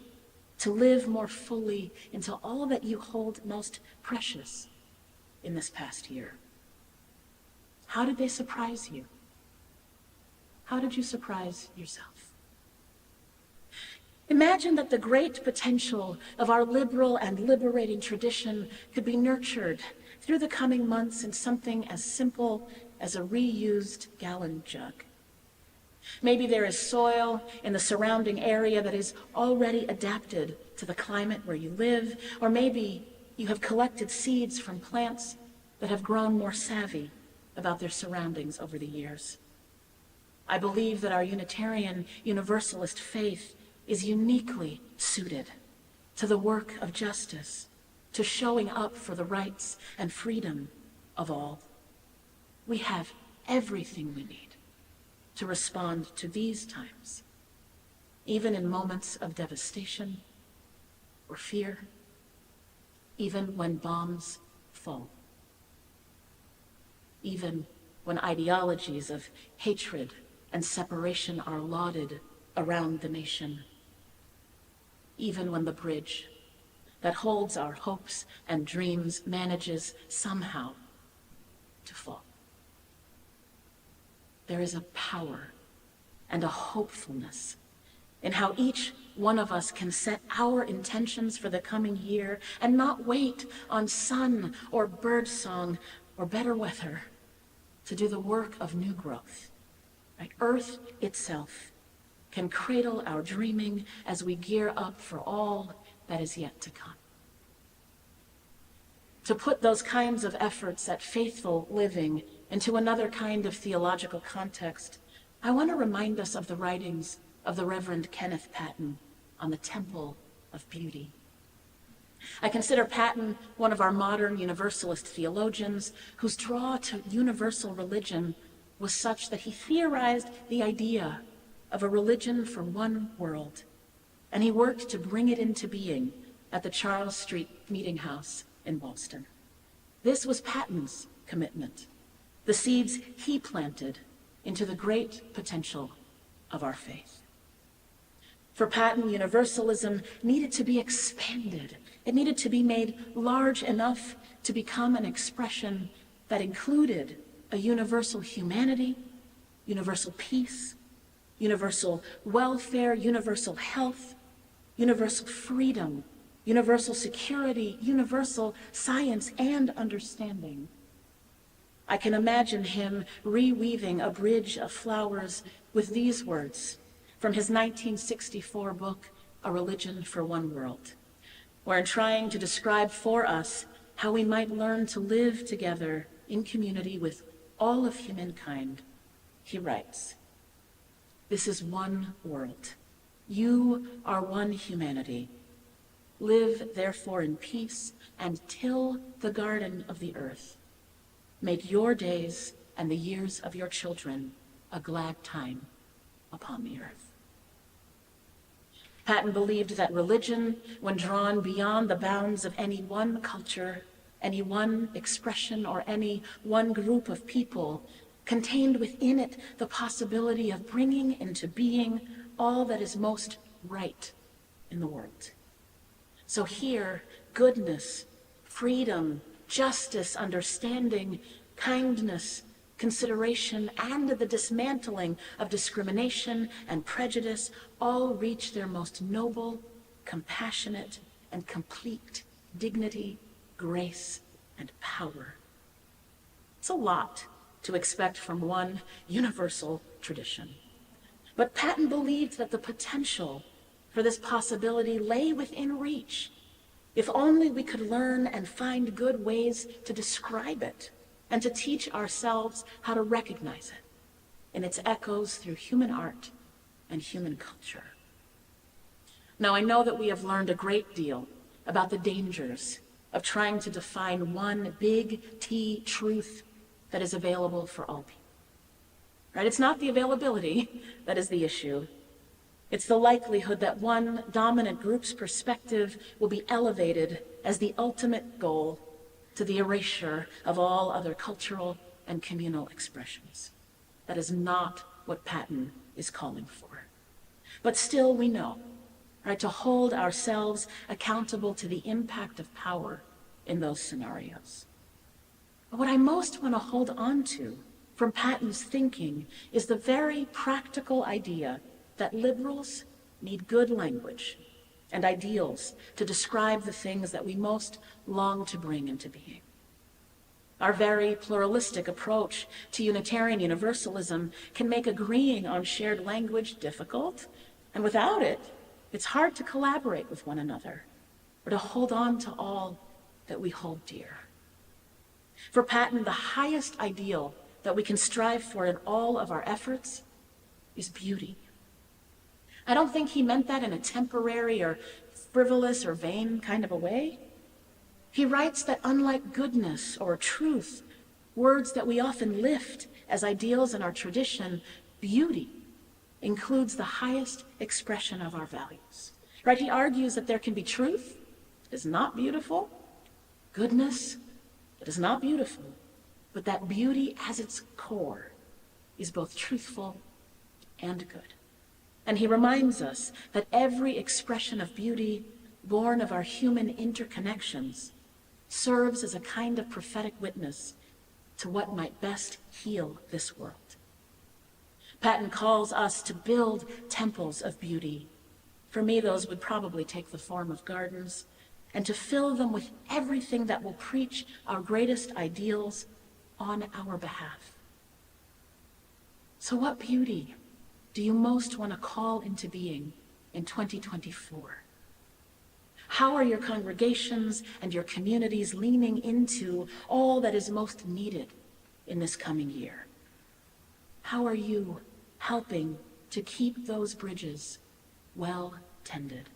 to live more fully into all that you hold most precious in this past year? How did they surprise you? How did you surprise yourself? Imagine that the great potential of our liberal and liberating tradition could be nurtured through the coming months in something as simple as a reused gallon jug. Maybe there is soil in the surrounding area that is already adapted to the climate where you live, or maybe you have collected seeds from plants that have grown more savvy about their surroundings over the years. I believe that our Unitarian Universalist faith is uniquely suited to the work of justice, to showing up for the rights and freedom of all. We have everything we need to respond to these times, even in moments of devastation or fear, even when bombs fall, even when ideologies of hatred and separation are lauded around the nation, even when the bridge that holds our hopes and dreams manages somehow to fall. There is a power and a hopefulness in how each one of us can set our intentions for the coming year and not wait on sun or bird song or better weather to do the work of new growth. Right? Earth itself can cradle our dreaming as we gear up for all that is yet to come. To put those kinds of efforts at faithful living into another kind of theological context, I want to remind us of the writings of the Reverend Kenneth Patton on the Temple of Beauty. I consider Patton one of our modern Universalist theologians whose draw to universal religion was such that he theorized the idea of a religion for one world, and he worked to bring it into being at the Charles Street Meeting House in Boston. This was Patton's commitment, the seeds he planted into the great potential of our faith. For Patton, universalism needed to be expanded. It needed to be made large enough to become an expression that included a universal humanity, universal peace, universal welfare, universal health, universal freedom, universal security, universal science and understanding. I can imagine him reweaving a bridge of flowers with these words from his 1964 book, A Religion for One World, where in trying to describe for us how we might learn to live together in community with all of humankind, he writes, "This is one world. You are one humanity. Live therefore in peace and till the garden of the earth. Make your days and the years of your children a glad time upon the earth." Patton believed that religion, when drawn beyond the bounds of any one culture, any one expression, or any one group of people, contained within it the possibility of bringing into being all that is most right in the world. So here, goodness, freedom, justice, understanding, kindness, consideration, and the dismantling of discrimination and prejudice all reach their most noble, compassionate, and complete dignity, grace, and power. It's a lot to expect from one universal tradition. But Patton believed that the potential for this possibility lay within reach, if only we could learn and find good ways to describe it and to teach ourselves how to recognize it in its echoes through human art and human culture. Now, I know that we have learned a great deal about the dangers of trying to define one big T truth that is available for all people. Right? It's not the availability that is the issue. It's the likelihood that one dominant group's perspective will be elevated as the ultimate goal to the erasure of all other cultural and communal expressions. That is not what Patton is calling for. But still we know, right, to hold ourselves accountable to the impact of power in those scenarios. But what I most want to hold on to from Patton's thinking is the very practical idea that liberals need good language and ideals to describe the things that we most long to bring into being. Our very pluralistic approach to Unitarian Universalism can make agreeing on shared language difficult, and without it, it's hard to collaborate with one another or to hold on to all that we hold dear. For Patton, the highest ideal that we can strive for in all of our efforts is beauty. I don't think he meant that in a temporary or frivolous or vain kind of a way. He writes that unlike goodness or truth, words that we often lift as ideals in our tradition, beauty includes the highest expression of our values. Right? He argues that there can be truth that is not beautiful, goodness that is not beautiful, but that beauty as its core is both truthful and good. And he reminds us that every expression of beauty born of our human interconnections serves as a kind of prophetic witness to what might best heal this world. Patton calls us to build temples of beauty. For me, those would probably take the form of gardens, and to fill them with everything that will preach our greatest ideals on our behalf. So what beauty do you most want to call into being in 2024? How are your congregations and your communities leaning into all that is most needed in this coming year? How are you helping to keep those bridges well tended?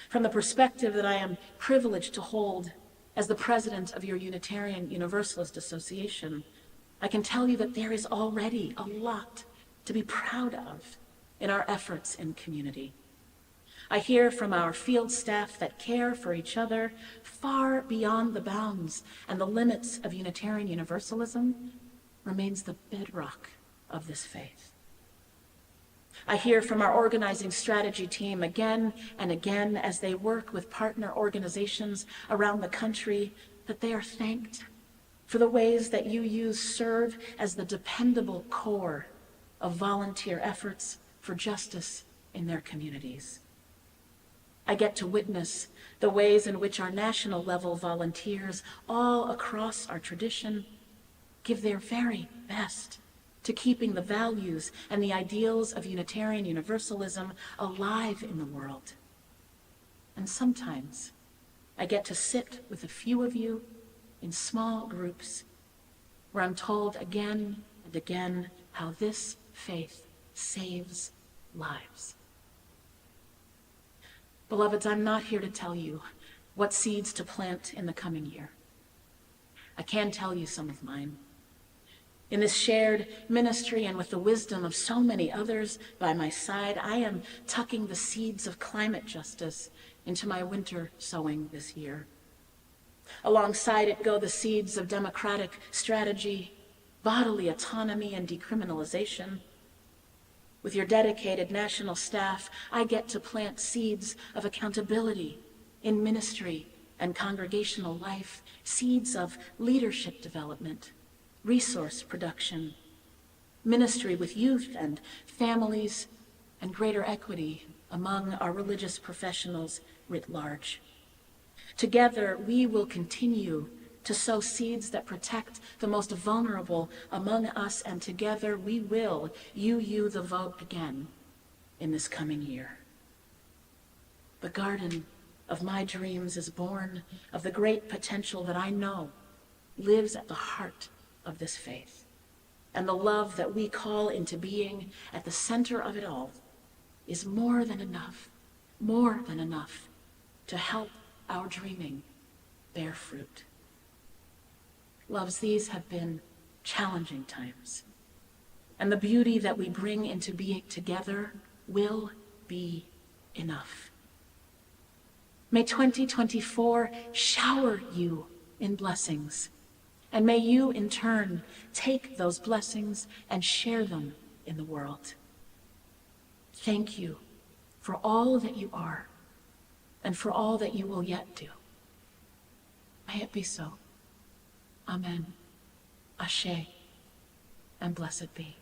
From the perspective that I am privileged to hold as the president of your Unitarian Universalist Association, I can tell you that there is already a lot to be proud of in our efforts in community. I hear from our field staff that care for each other far beyond the bounds and the limits of Unitarian Universalism remains the bedrock of this faith. I hear from our organizing strategy team again and again as they work with partner organizations around the country that they are thanked for the ways that UUs serve as the dependable core of volunteer efforts for justice in their communities. I get to witness the ways in which our national level volunteers all across our tradition give their very best to keeping the values and the ideals of Unitarian Universalism alive in the world. And sometimes I get to sit with a few of you in small groups where I'm told again and again how this faith saves lives. Beloveds, I'm not here to tell you what seeds to plant in the coming year. I can tell you some of mine. In this shared ministry and with the wisdom of so many others by my side, I am tucking the seeds of climate justice into my winter sowing this year. Alongside it go the seeds of democratic strategy, bodily autonomy, and decriminalization. With your dedicated national staff, I get to plant seeds of accountability in ministry and congregational life, seeds of leadership development, resource production, ministry with youth and families, and greater equity among our religious professionals writ large. Together, we will continue to sow seeds that protect the most vulnerable among us, and together we will UU the vote again in this coming year. The garden of my dreams is born of the great potential that I know lives at the heart of this faith, and the love that we call into being at the center of it all is more than enough to help our dreaming bear fruit. Loves, these have been challenging times, and the beauty that we bring into being together will be enough. May 2024 shower you in blessings, and may you in turn take those blessings and share them in the world. Thank you for all that you are and for all that you will yet do. May it be so. Amen. Ashe, and blessed be.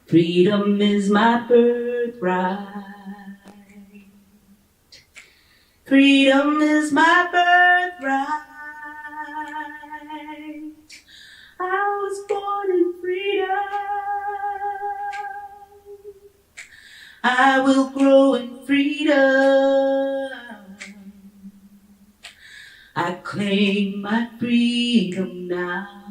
Freedom is my birthright. Freedom is my birthright. I was born in freedom. I will grow in freedom. I claim my freedom now.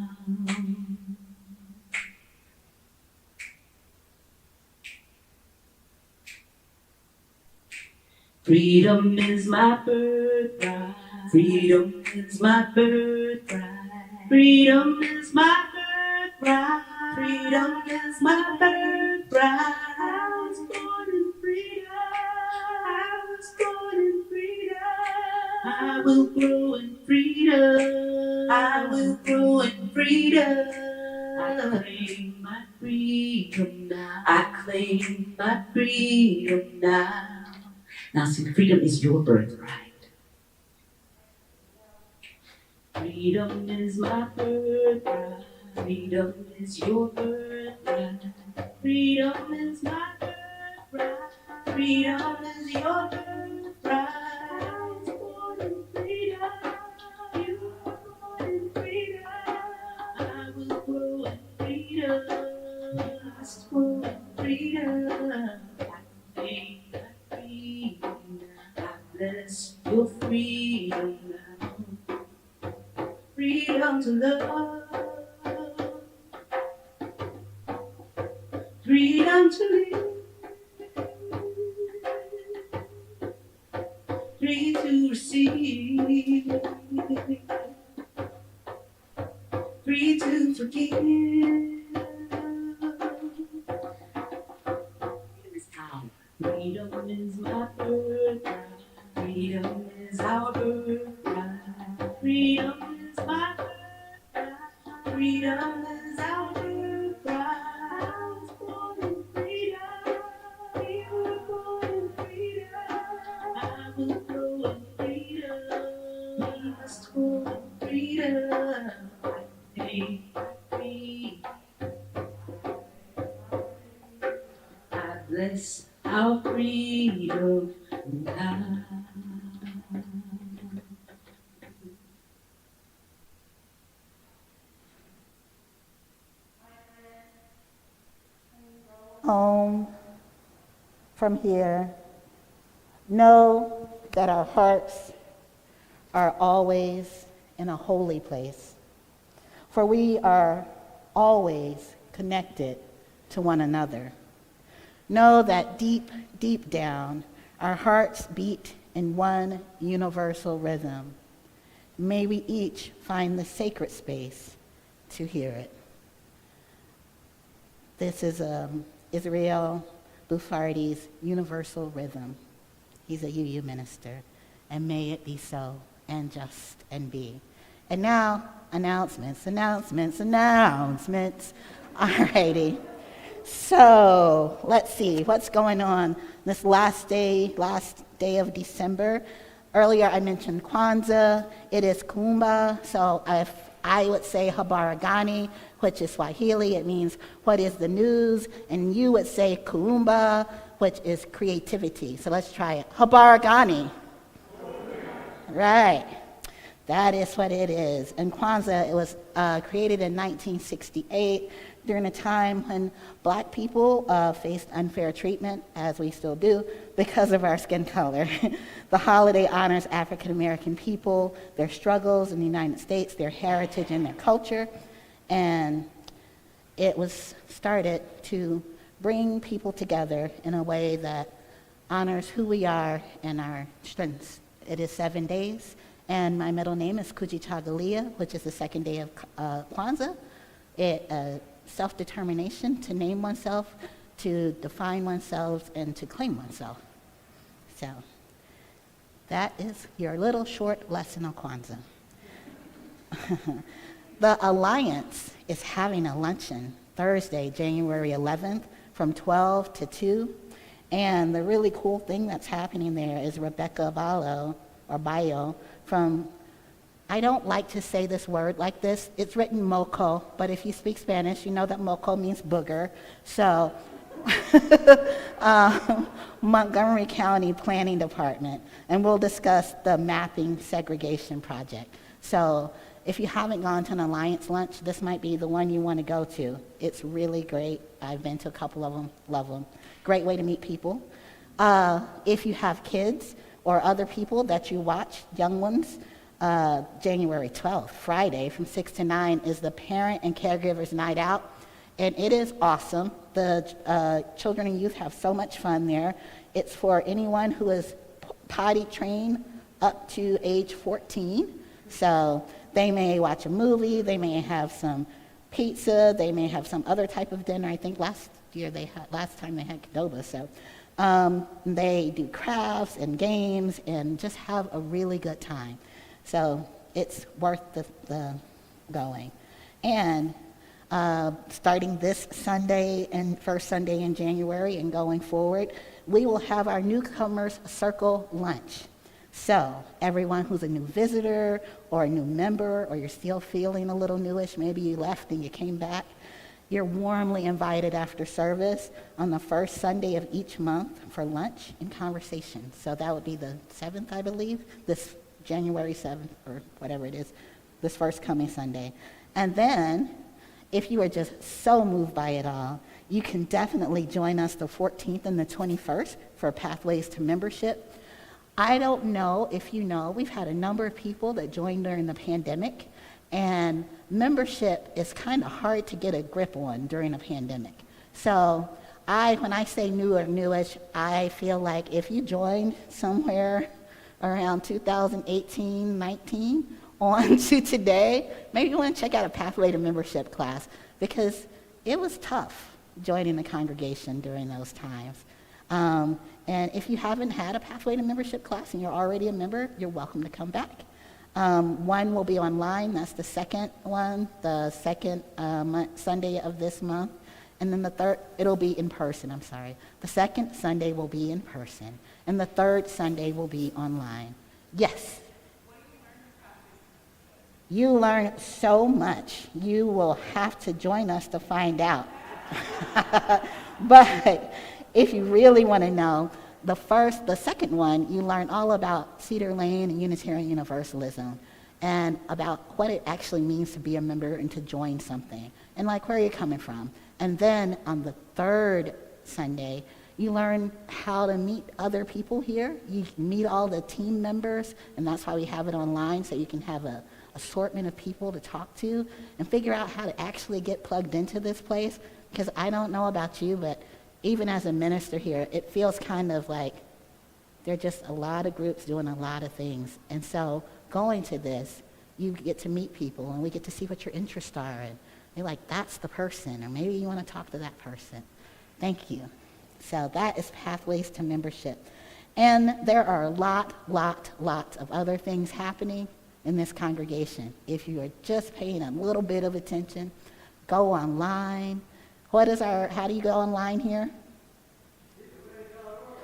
Freedom is my birthright. Freedom is my birthright. Freedom is my birthright. Freedom is my birthright. I was born in freedom. I was born in freedom. I will grow in freedom. I will grow in freedom. I claim my freedom now. I claim my freedom now. Now, see, freedom is your birthright. Freedom is my birthright. Freedom is your birthright. Freedom is my birthright. Freedom is your birthright. I was born in freedom. You were born in freedom. I will grow in freedom. I must grow in freedom. I think bless your freedom now. Freedom to love. Freedom to live. Free to receive. Free to forgive. Freedom is my birthright. Freedom is our birthright. Freedom is my birthright. Freedom is our birthright. I was born in freedom. You were born in freedom. I will grow in freedom. We must grow in freedom. I think free. I bless our freedom now. home from here, know that our hearts are always in a holy place, for we are always connected to one another. Know that deep, deep down, our hearts beat in one universal rhythm. May we each find the sacred space to hear it. This is Israel Bufardi's universal rhythm. He's a UU minister, and may it be so, and just, and be. And now, announcements. Alrighty. So, let's see, what's going on this last day of December? Earlier I mentioned Kwanzaa. It is Kuumba, so I would say Habaragani, which is Swahili. It means what is the news? And you would say Kuumba, which is creativity. So let's try it. Habaragani. Right. That is what it is. And Kwanzaa, it was created in 1968 during a time when Black people faced unfair treatment, as we still do, because of our skin color. The holiday honors African American people, their struggles in the United States, their heritage and their culture, and it was started to bring people together in a way that honors who we are and our strengths. It is 7 days, and my middle name is Kujichagulia, which is the second day of Kwanzaa. Self-determination, to name oneself, to define oneself, and to claim oneself. So that is your little short lesson on Kwanzaa. The Alliance is having a luncheon Thursday, January 11th from 12 to 2. And the really cool thing that's happening there is Rebecca Bayo from, I don't like to say this word like this. It's written moco, but if you speak Spanish, you know that moco means booger. So, Montgomery County Planning Department, and we'll discuss the mapping segregation project. So, if you haven't gone to an Alliance lunch, this might be the one you want to go to. It's really great. I've been to a couple of them, love them. Great way to meet people. If you have kids or other people that you watch, young ones, January 12th, Friday, from 6 to 9 is the Parent and Caregivers Night Out, and it is awesome. The children and youth have so much fun there. It's for anyone who is potty trained up to age 14, so they may watch a movie, they may have some pizza, they may have some other type of dinner. I think last time they had Qdoba, so they do crafts and games and just have a really good time. So it's worth the going. And starting this Sunday and first Sunday in January and going forward, we will have our Newcomers Circle Lunch. So everyone who's a new visitor or a new member, or you're still feeling a little newish, maybe you left and you came back, you're warmly invited after service on the first Sunday of each month for lunch and conversation. So that would be the 7th, I believe, this January 7th, or whatever it is, this first coming Sunday. And then, if you are just so moved by it all, you can definitely join us the 14th and the 21st for Pathways to Membership. I don't know if you know, we've had a number of people that joined during the pandemic, and membership is kind of hard to get a grip on during a pandemic. So when I say new or newish, I feel like if you joined somewhere around 2018, 19, on to today, maybe you want to check out a Pathway to Membership class, because it was tough joining the congregation during those times. And if you haven't had a Pathway to Membership class and you're already a member, you're welcome to come back. One will be online, that's the second one, the second Sunday of this month. And then the third, it'll be in person, I'm sorry. The second Sunday will be in person. And the third Sunday will be online. Yes? You learn so much. You will have to join us to find out. But if you really want to know, the second one, you learn all about Cedar Lane and Unitarian Universalism, and about what it actually means to be a member and to join something, and like where you're coming from. And then on the third Sunday. You learn how to meet other people here. You meet all the team members, and that's why we have it online, so you can have a assortment of people to talk to and figure out how to actually get plugged into this place. Because I don't know about you, but even as a minister here, it feels kind of like there are just a lot of groups doing a lot of things. And so going to this, you get to meet people, and we get to see what your interests are. And you're like, that's the person, or maybe you want to talk to that person. Thank you. So that is Pathways to Membership. And there are a lot of other things happening in this congregation. If you are just paying a little bit of attention, go online. How do you go online here?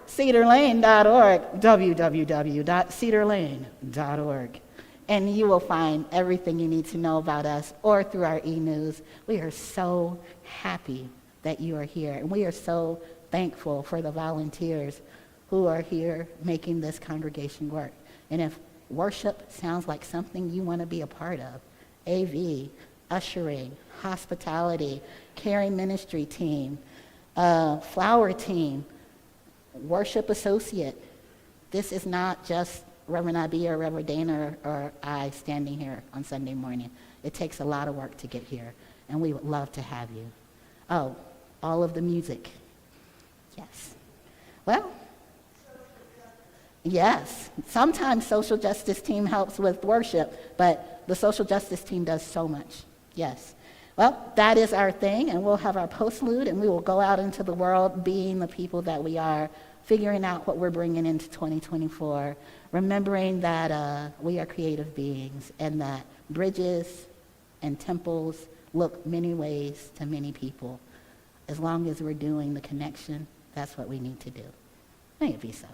cedarlane.org, www.cedarlane.org. And you will find everything you need to know about us, or through our e-news. We are so happy that you are here, and we are so thankful for the volunteers who are here making this congregation work. And if worship sounds like something you want to be a part of, AV, ushering, hospitality, caring ministry team, flower team, worship associate. This is not just Reverend Abi or Reverend Dana or I standing here on Sunday morning. It takes a lot of work to get here, and we would love to have you. Oh, all of the music. Yes. Well, yes. Sometimes social justice team helps with worship, but the social justice team does so much. Yes. Well, that is our thing, and we'll have our postlude, and we will go out into the world being the people that we are, figuring out what we're bringing into 2024, remembering that we are creative beings, and that bridges and temples look many ways to many people. As long as we're doing the connection, that's what we need to do. May it be so.